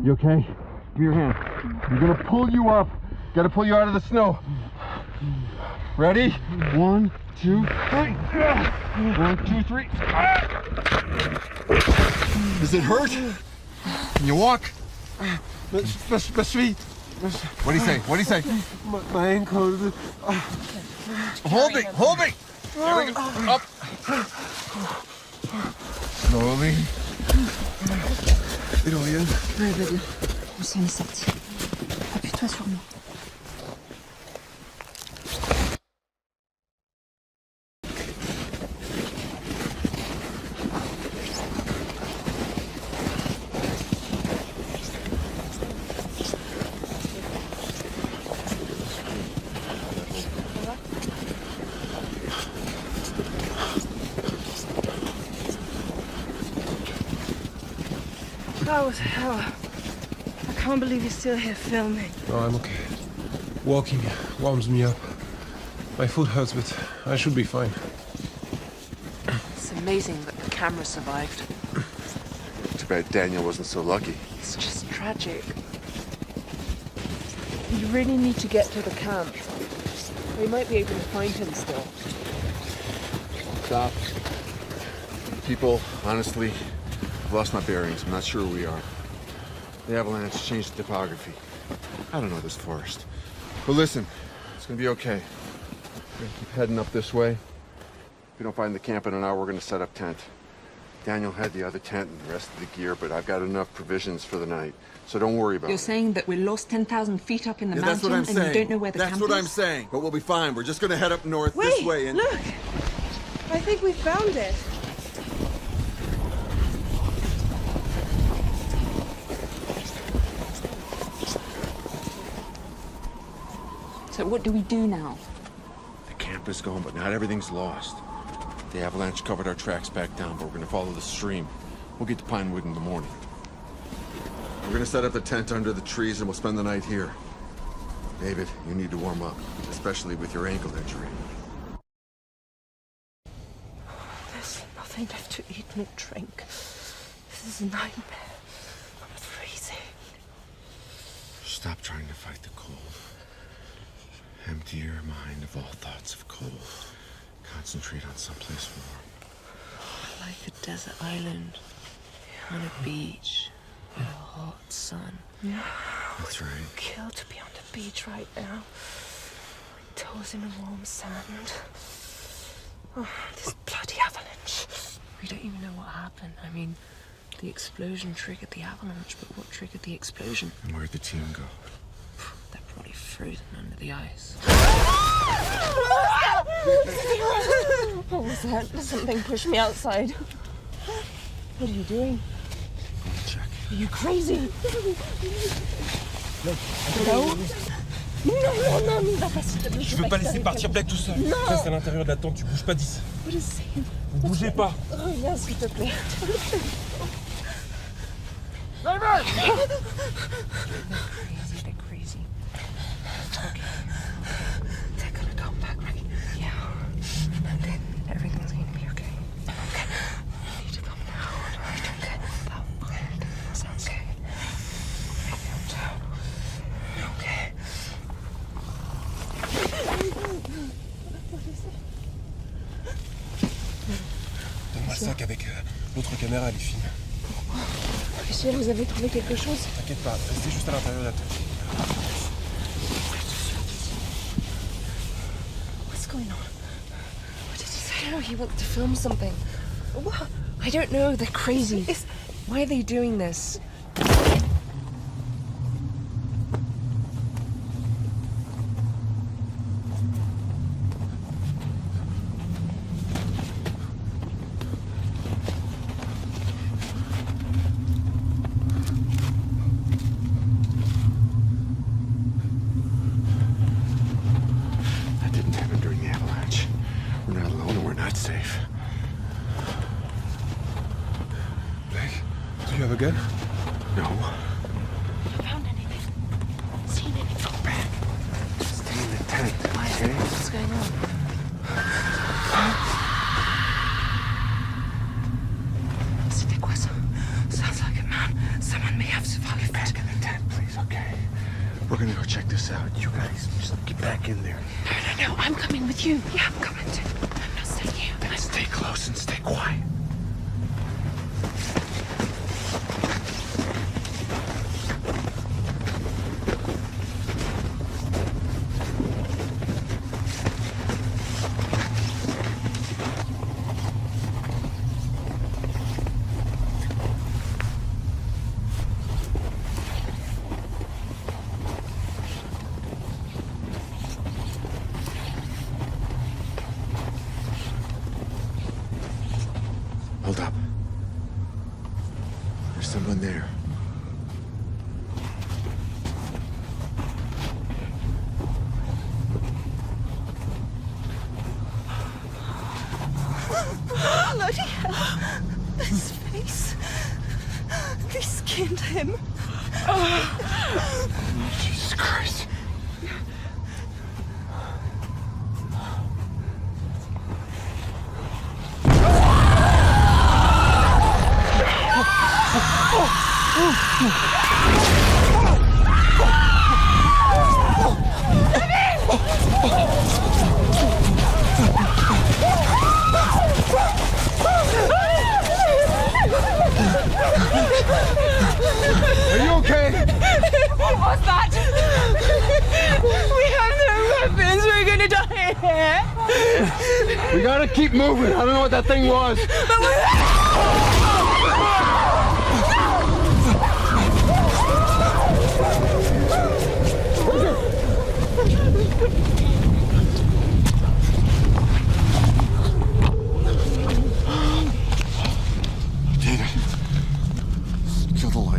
You okay? Give me your hand. I'm gonna pull you up. Gotta pull you out of the snow. Ready? 1, 2, 3. 1, 2, 3. Does it hurt? Can you walk? My feet. What do you say? What do you say? My ankle. Hold me! Hold me! There we go. Up. Slowly. Dorian. Ouais, va bien. On s'en est sorti. Appuie-toi sur moi. That was hell. I can't believe you're still here filming. No, I'm okay. Walking warms me up. My foot hurts, but I should be fine. It's amazing that the camera survived. Too bad Daniel wasn't so lucky. It's just tragic. You really need to get to the camp. We might be able to find him still. Stop. People, honestly, I've lost my bearings. I'm not sure where we are. The avalanche changed the topography. I don't know this forest. But listen, it's gonna be okay. We're gonna keep heading up this way. If we don't find the camp in an hour, we're gonna set up tent. Daniel had the other tent and the rest of the gear, but I've got enough provisions for the night. So don't worry about it. You're saying that we lost 10,000 feet up in the Yeah, mountain that's what I'm and saying. you don't know where the camp is? That's what I'm saying. But we'll be fine. We're just gonna head up north Wait, this way and... look! I think we found it. So what do we do now? The camp is gone, but not everything's lost. The avalanche covered our tracks back down, but we're gonna follow the stream. We'll get to Pinewood in the morning. We're gonna set up the tent under the trees and we'll spend the night here. David, you need to warm up, especially with your ankle injury. There's nothing left to eat nor drink. This is a nightmare. I'm freezing. Stop trying to fight the cold. Empty your mind of all thoughts of cold. Concentrate on someplace warm. Like a desert island on a beach with a hot sun. Yeah. That's right. Kill to be on the beach right now. My toes in the warm sand. Oh, this bloody avalanche. We don't even know what happened. I mean, the explosion triggered the avalanche, but what triggered the explosion? And where'd the team go? They're probably frozen under the ice. What was that? Something pushed me outside. What are you doing? Check. Are you crazy? Non. Non, il va pas, s'il te plaît. Je veux pas laisser partir Blake tout seul. Non. Reste à l'intérieur de la tente, tu bouges pas d'ici. What is he? Vous bougez pas. Reviens, s'il te plaît. They're crazy. Okay. They're gonna come back, right? Yeah. And then everything's going to be okay. Okay. You need to come down. Okay. That sounds okay. Calm down. Okay. Donne-moi le sac avec l'autre caméra, les films. Michel, vous avez trouvé quelque chose? T'inquiète pas, restez juste à l'intérieur de la tente. What's going on? What did he say? I don't know, he wants to film something. What? I don't know, they're crazy. Why are they doing this? safe. Blake, do you have a gun? No. Found anything? Seen anything? Go back. Stay in the tent, okay? What's going on? C'était quoi ça? Sounds like a man. Someone may have survived. Back in the tent, please, okay? We're gonna go check this out. You guys, just get back in there. No, I'm coming with you. Yeah, I'm coming too. I'm not staying here. Then stay close and stay quiet. Hold up. There's someone there. Bloody hell. His face. They skinned him. Jesus Christ. Are you okay? What was that? We have no weapons. We're gonna die here. We gotta keep moving. I don't know what that thing was. David, kill the light.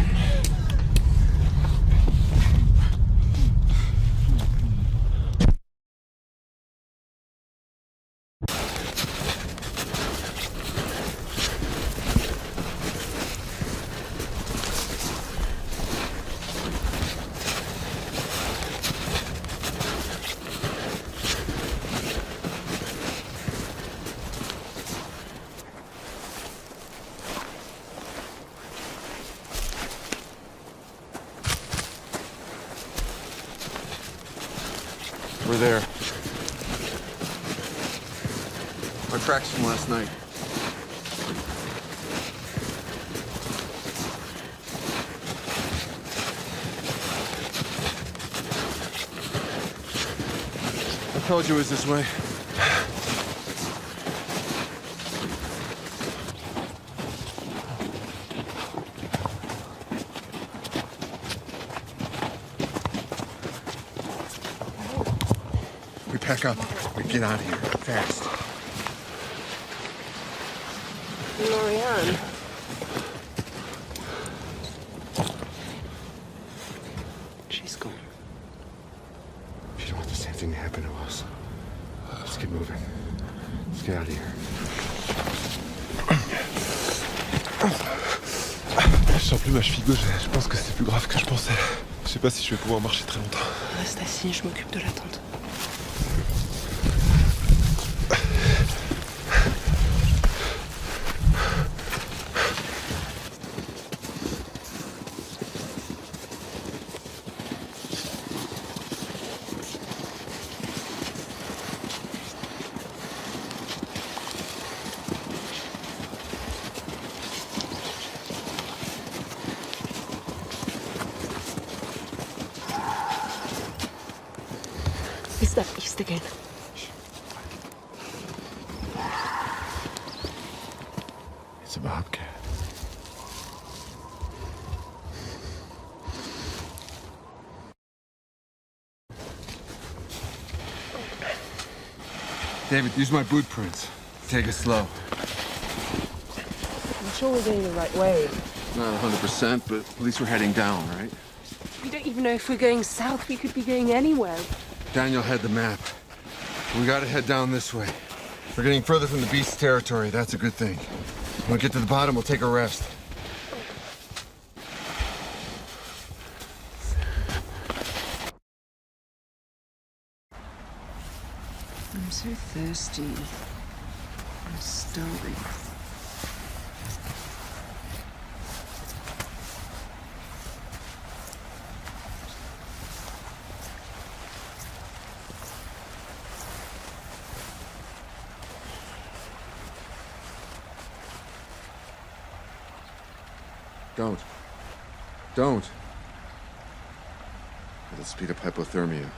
We're there. Our tracks from last night. I told you it was this way. We pack up. We get out of here fast. Lorianne. She's gone. You don't want the same thing to happen to us. Let's get moving. Let's get out of here. Je sens plus ma cheville gauche, je pense que c'est plus grave que je pensais. Je sais pas si je vais pouvoir marcher très longtemps. Reste assis, je m'occupe de la tente. Is that east again? It's a bobcat. David, use my boot prints. Take it slow. I'm sure we're going the right way. Not 100%, but at least we're heading down, right? We don't even know if we're going south. We could be going anywhere. Daniel had the map. We gotta head down this way. We're getting further from the beast's territory. That's a good thing. When we get to the bottom, we'll take a rest. I'm so thirsty. I'm starving. Don't. It'll speed up hypothermia.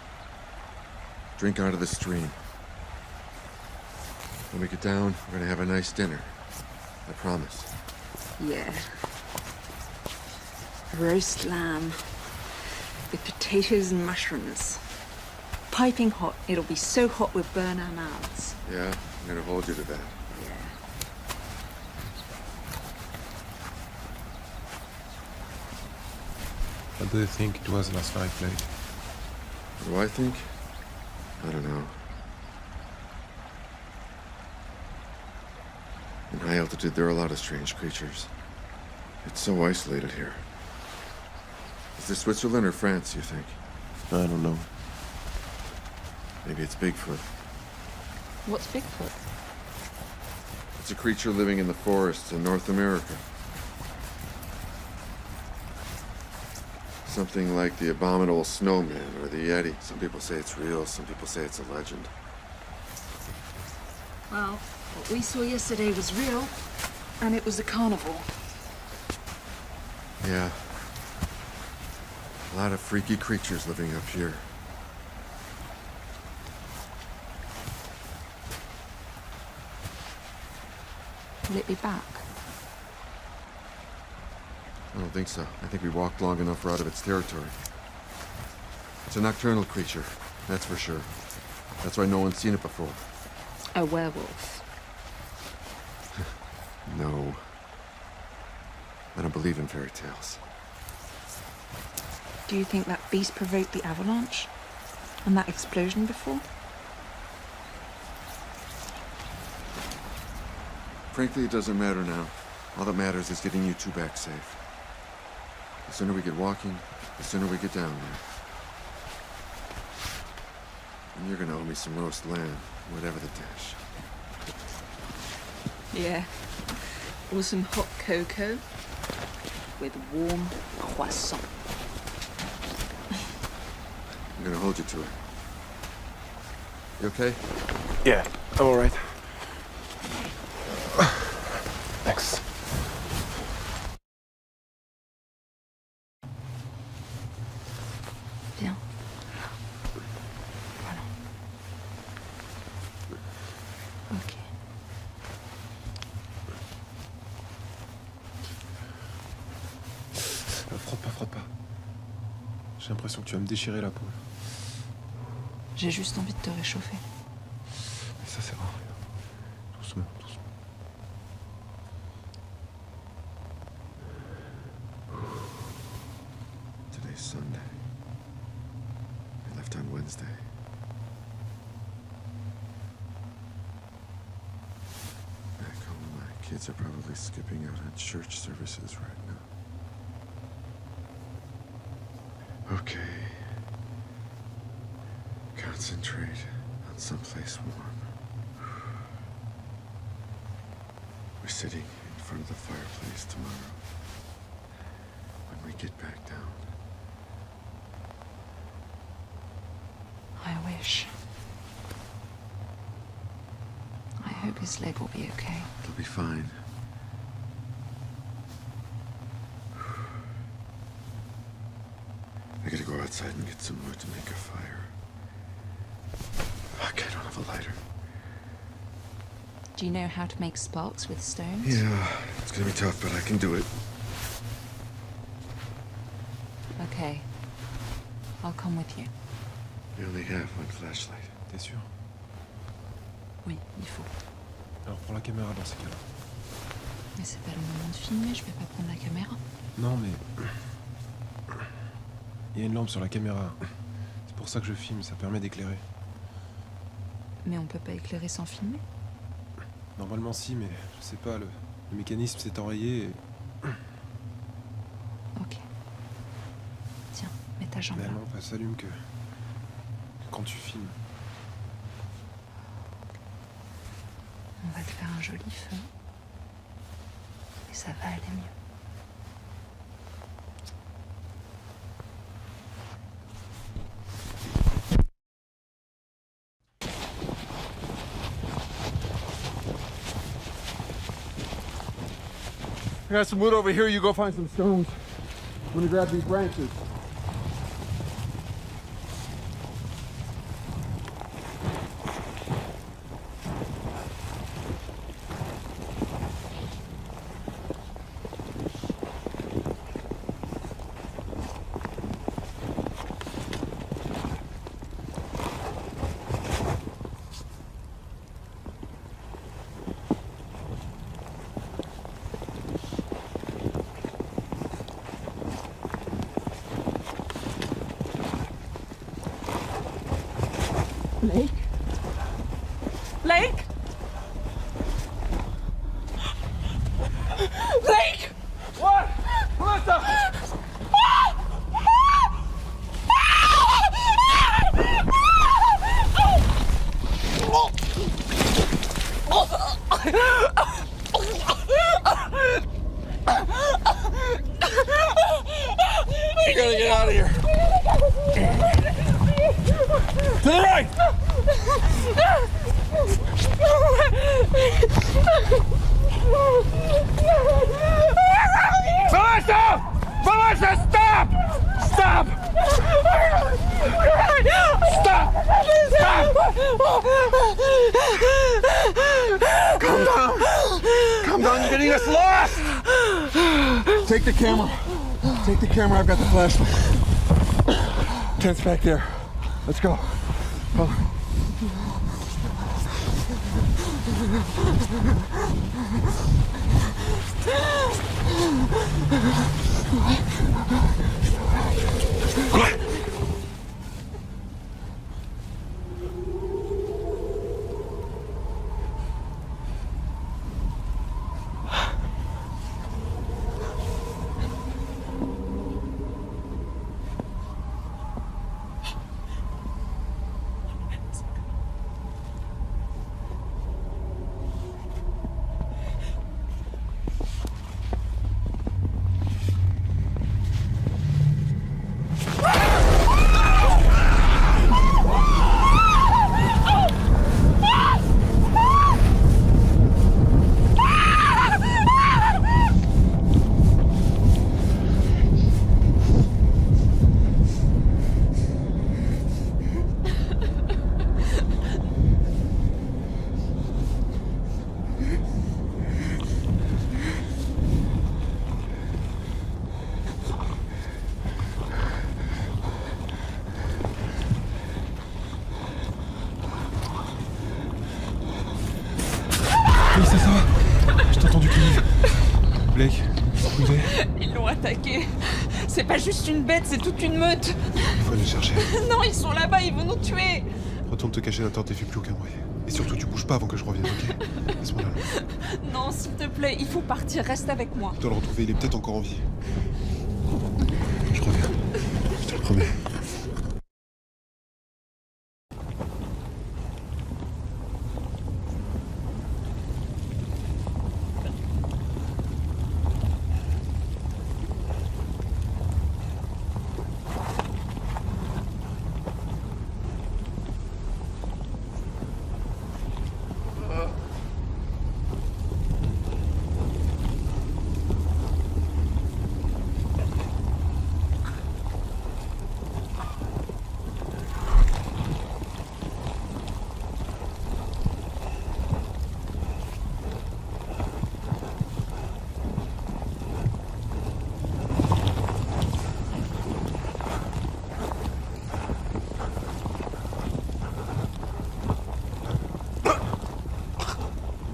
Drink out of the stream. When we get down, we're gonna have a nice dinner. I promise. Yeah. Roast lamb with potatoes and mushrooms. Piping hot. It'll be so hot we'll burn our mouths. Yeah, I'm gonna hold you to that. What do you think it was last night, Blake? What do I think? I don't know. In high altitude, there are a lot of strange creatures. It's so isolated here. Is this Switzerland or France, you think? I don't know. Maybe it's Bigfoot. What's Bigfoot? It's a creature living in the forests in North America. Something like the abominable snowman or the Yeti. Some people say it's real, some people say it's a legend. Well, what we saw yesterday was real, and it was a carnival. Yeah. A lot of freaky creatures living up here. Will it be back? I don't think so. I think we walked long enough we're out of its territory. It's a nocturnal creature, that's for sure. That's why no one's seen it before. A werewolf. No. I don't believe in fairy tales. Do you think that beast provoked the avalanche? And that explosion before? Frankly, it doesn't matter now. All that matters is getting you two back safe. The sooner we get walking, the sooner we get down there. And you're gonna owe me some roast lamb, whatever the dish. Yeah. Or some hot cocoa with warm croissant. I'm gonna hold you to it. You okay? Yeah, I'm alright. Thanks. Viens. Voilà. Ok. Frotte pas. J'ai l'impression que tu vas me déchirer la peau. J'ai juste envie de te réchauffer. Mais ça sert à rien. Doucement. Today's Sunday. I left on Wednesday. Back home, my kids are probably skipping out on church services right now. Okay. Concentrate on someplace warm. We're sitting in front of the fireplace tomorrow. When we get back down. I wish. I hope his leg will be okay. It'll be fine. I gotta go outside and get some wood to make a fire. Fuck, I don't have a lighter. Do you know how to make sparks with stones? Yeah, it's gonna be tough, but I can do it. Okay. I'll come with you. You only have one flashlight. T'es sûr? Oui, il faut. Alors prends la caméra dans ces cas-là. Mais c'est pas le moment de filmer, je vais pas prendre la caméra. Non mais... Il y a une lampe sur la caméra. C'est pour ça que je filme, ça permet d'éclairer. Mais on peut pas éclairer sans filmer. Normalement si, mais je sais pas, le mécanisme s'est enrayé et... Ok. Tiens, mets ta jambe Mais là. non, ça s'allume que quand tu filmes. On va te faire un joli feu. Et ça va aller mieux. I got some wood over here. You go find some stones. I'm gonna grab these branches. Blake? Blake? Blake! What? Melissa! You gotta get out of here. To the right! Melissa! Melissa, stop! Stop! Stop! Stop! Calm down. Calm down. You're getting us lost. Take the camera. Take the camera. I've got the flashlight. Tent's back there. Let's go. Oh. Melissa, ça va? Je t'ai entendu crier. Blake, où est? Ils l'ont attaqué. C'est pas juste une bête, c'est toute une meute. Il faut aller chercher. Non, ils sont là-bas, ils vont nous tuer. Retourne te cacher là-dedans, t'es fait plus aucun bruit. Et surtout, tu bouges pas avant que je revienne, ok? Laisse-moi là. Non, s'il te plaît, il faut partir, reste avec moi. Je dois le retrouver, il est peut-être encore en vie. Je reviens. Je te le promets.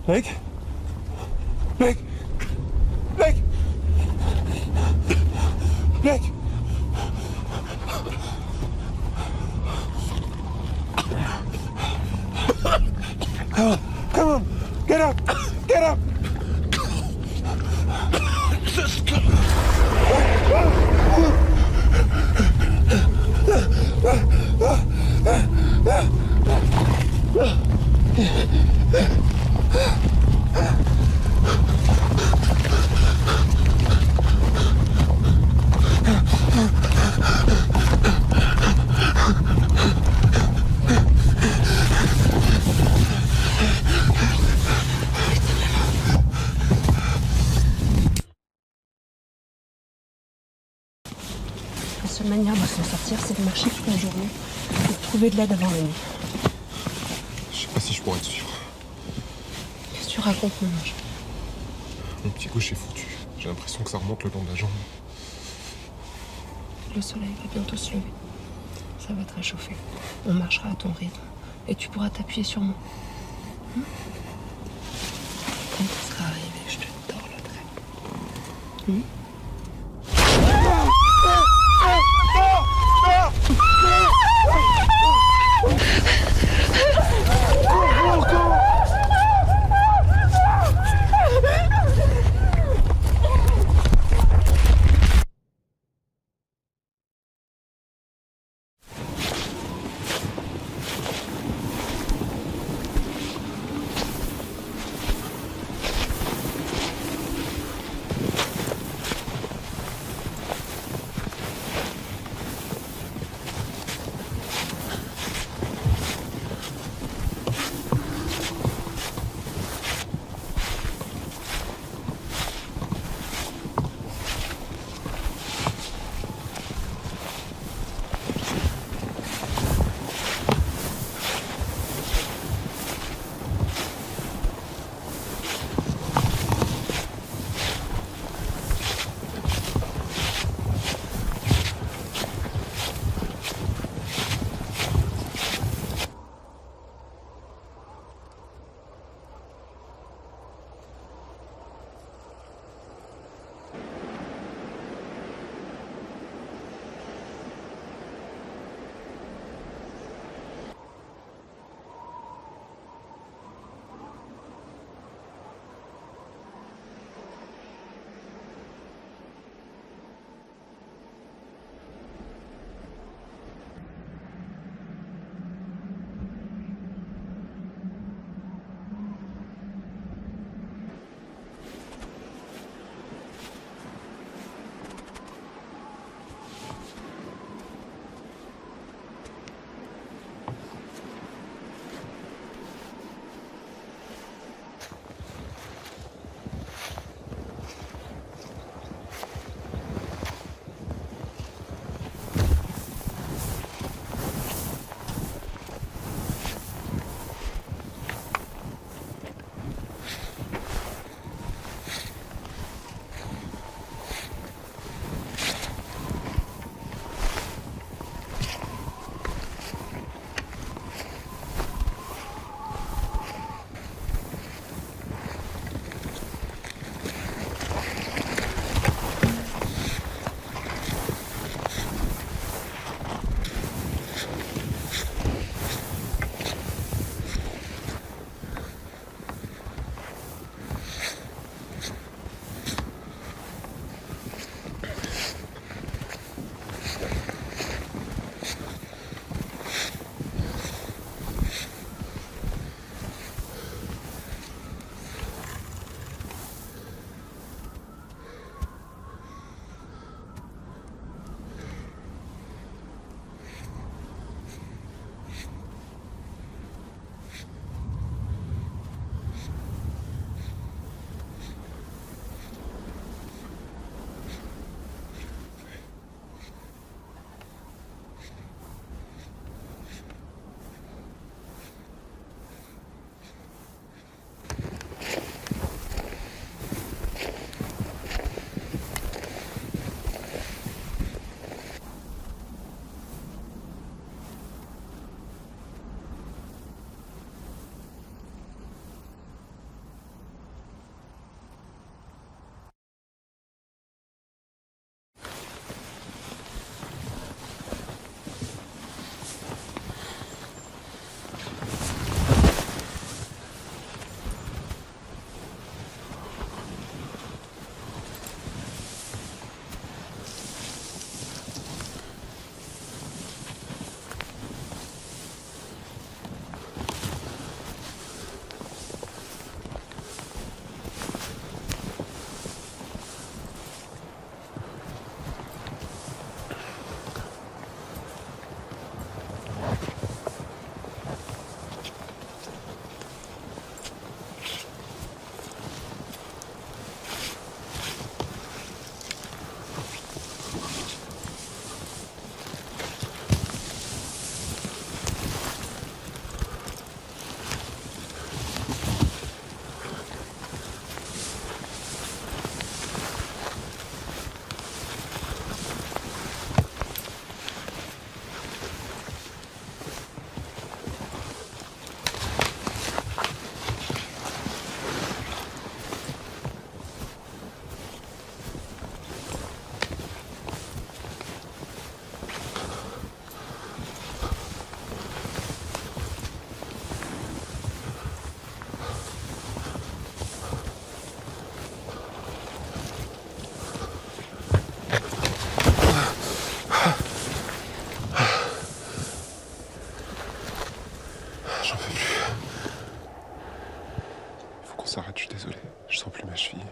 Blake? Blake? Blake? Blake? Come on, come on, Get up! Get up! La seule manière de s'en sortir, c'est de marcher toute la journée et de trouver de l'aide avant la nuit. Je sais pas si je pourrais te suivre. Qu'est-ce que tu racontes, mon ange? Mon petit gauche est foutu. J'ai l'impression que ça remonte le long de la jambe. Le soleil va bientôt se lever. Ça va te réchauffer. On marchera à ton rythme et tu pourras t'appuyer sur moi. Quand tu seras arrivé, je te tords le trait. Faut qu'on s'arrête, je suis désolé. Je sens plus ma cheville.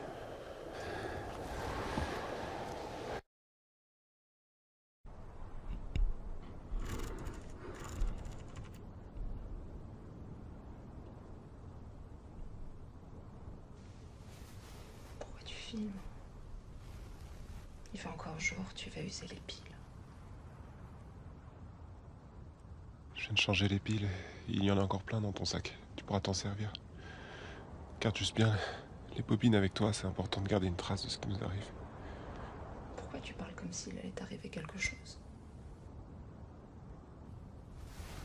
Pourquoi tu filmes? Il fait encore jour, tu vas user les piles. Je viens de changer les piles et il y en a encore plein dans ton sac. Tu pourras t'en servir. Garde juste bien les bobines avec toi, c'est important de garder une trace de ce qui nous arrive. Pourquoi tu parles comme s'il allait t'arriver quelque chose?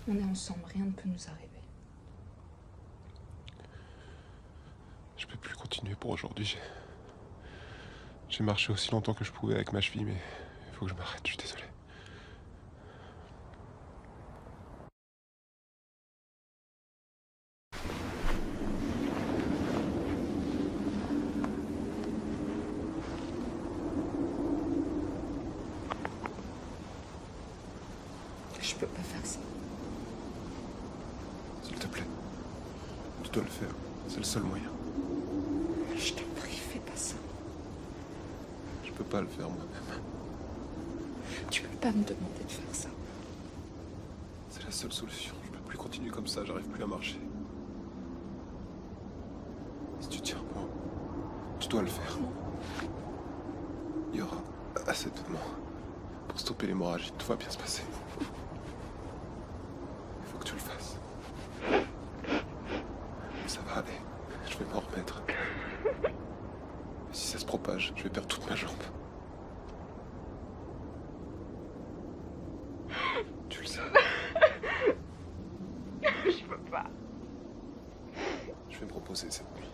On est ensemble, rien ne peut nous arriver. Je peux plus continuer pour aujourd'hui. J'ai marché aussi longtemps que je pouvais avec ma cheville, mais il faut que je m'arrête, je suis désolé. Je peux pas faire ça. S'il te plaît, tu dois le faire, c'est le seul moyen. Je t'en prie, fais pas ça. Je peux pas le faire moi-même. Tu peux pas me demander de faire ça. C'est la seule solution, je peux plus continuer comme ça, j'arrive plus à marcher. Si tu tiens bon, tu dois le faire. Il y aura assez de temps pour stopper l'hémorragie, tout va bien se passer. Il faut que tu le fasses. Ça va aller, je vais m'en remettre. Mais si ça se propage, je vais perdre toute ma jambe. Tu le sais. Je peux pas. Je vais me reposer cette nuit.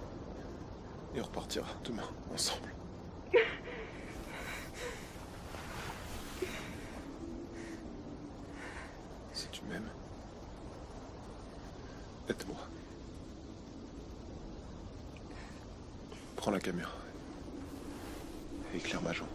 Et on repartira demain, ensemble. Si tu m'aimes, aide-moi. Prends la caméra et éclaire ma jambe.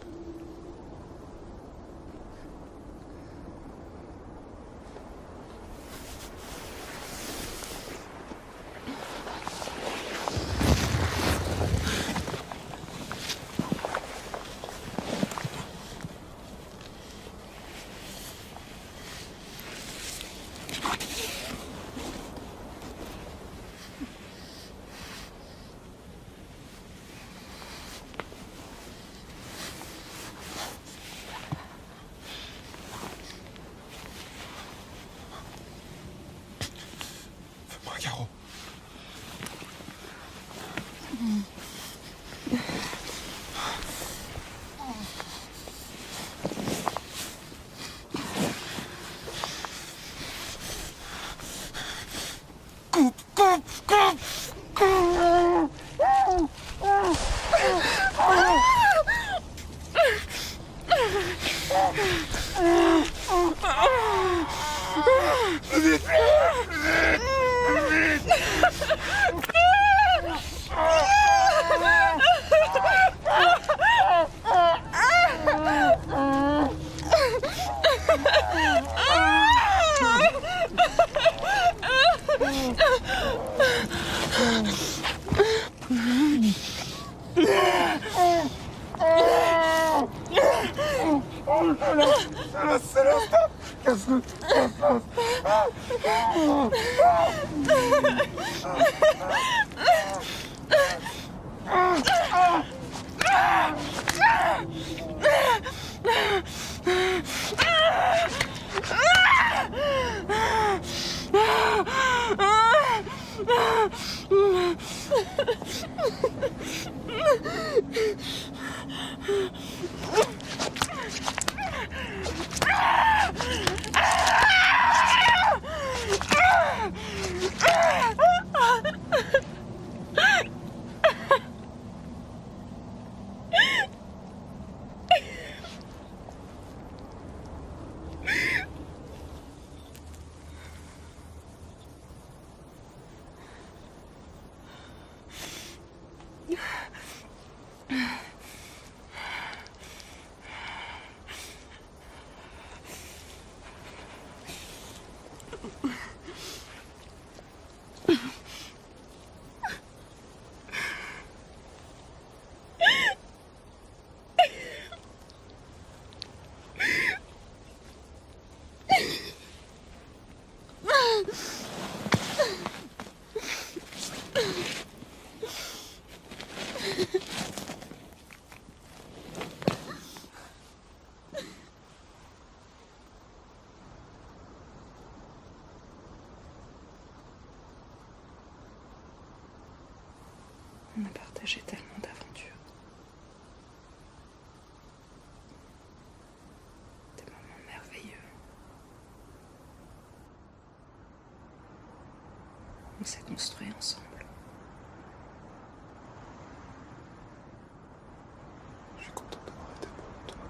Fais-moi un carreau. On a partagé tellement d'aventures. Des moments merveilleux. On s'est construit ensemble. Je suis content d'avoir été pour toi.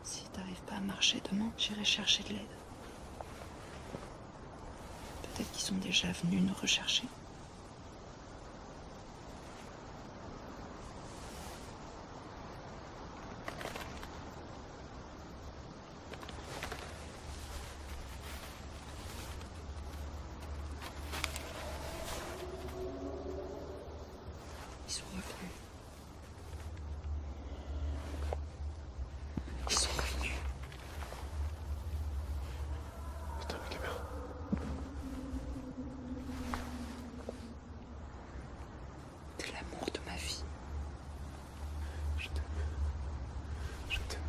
Si t'arrives pas à marcher demain, j'irai chercher de l'aide. Peut-être qu'ils sont déjà venus nous rechercher. Ils sont revenus. Ils sont revenus. Putain, la caméra. T'es l'amour de ma vie. Je t'aime. Je t'aime.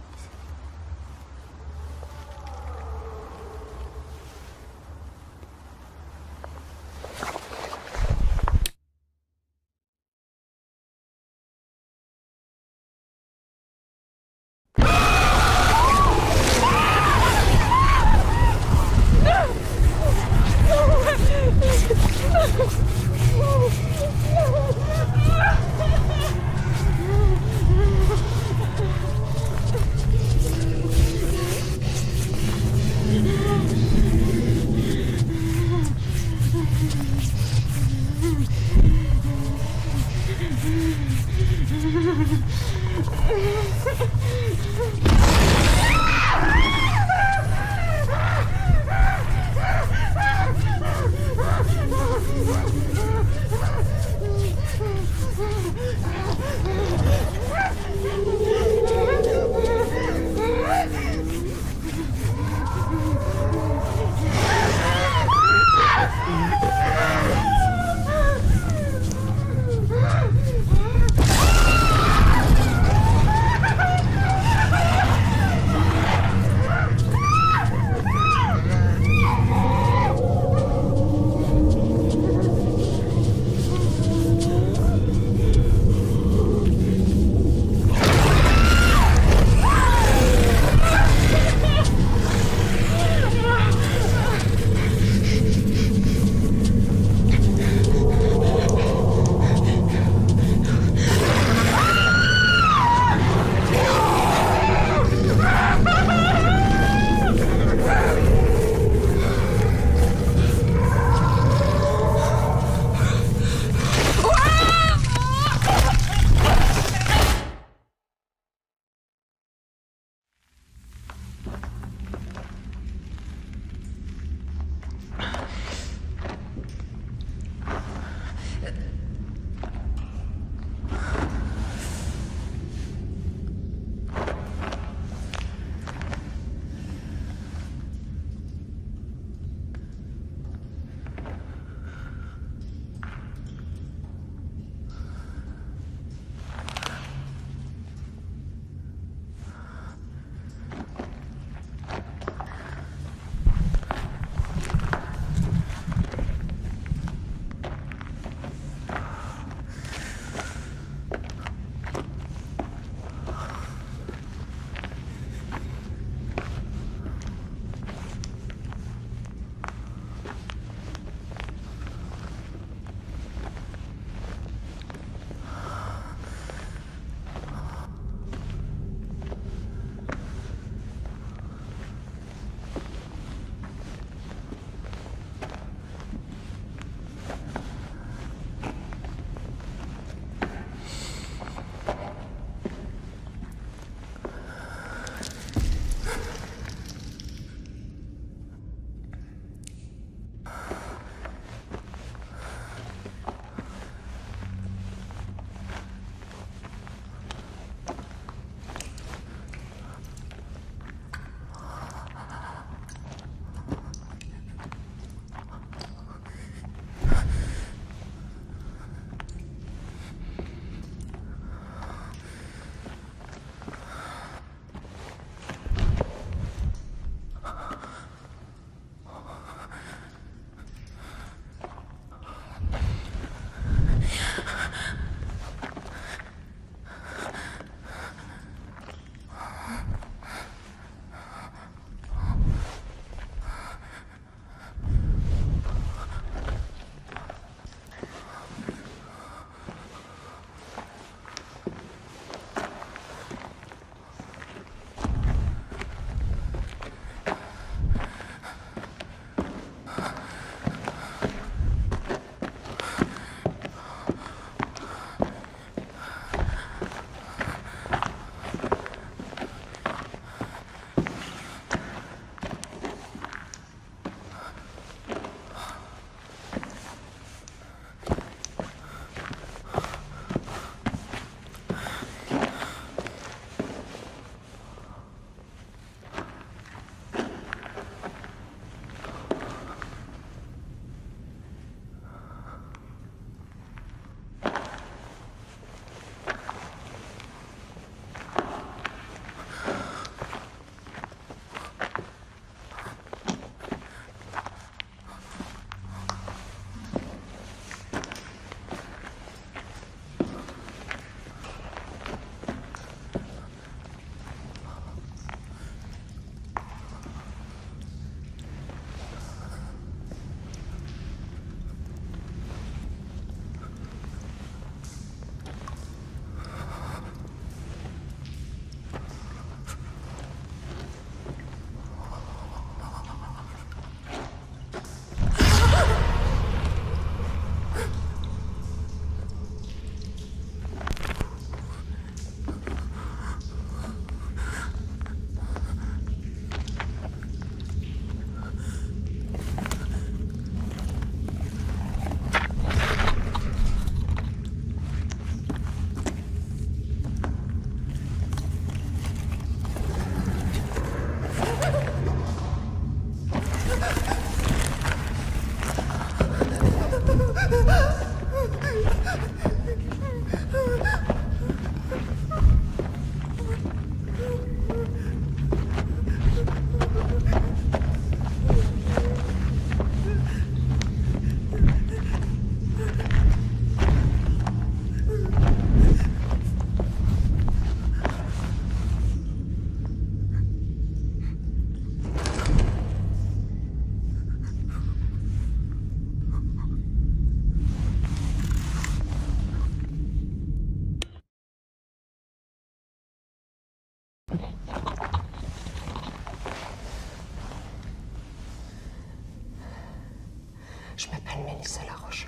Je m'appelle Mélissa Laroche.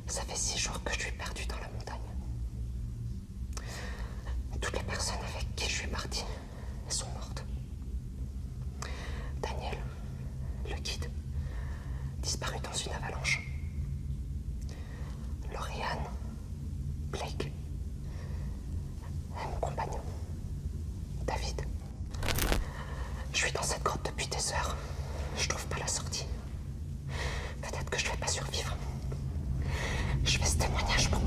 Ça fait 6 jours que je suis perdue dans la montagne. Toutes les personnes avec qui je suis partie sont mortes. Daniel, le guide, disparu dans une avalanche. Lauriane, Blake, et mon compagnon, David. Je suis dans cette grotte depuis des heures. Je trouve pas la sortie. Peut-être que je vais pas survivre. Je fais ce témoignage pour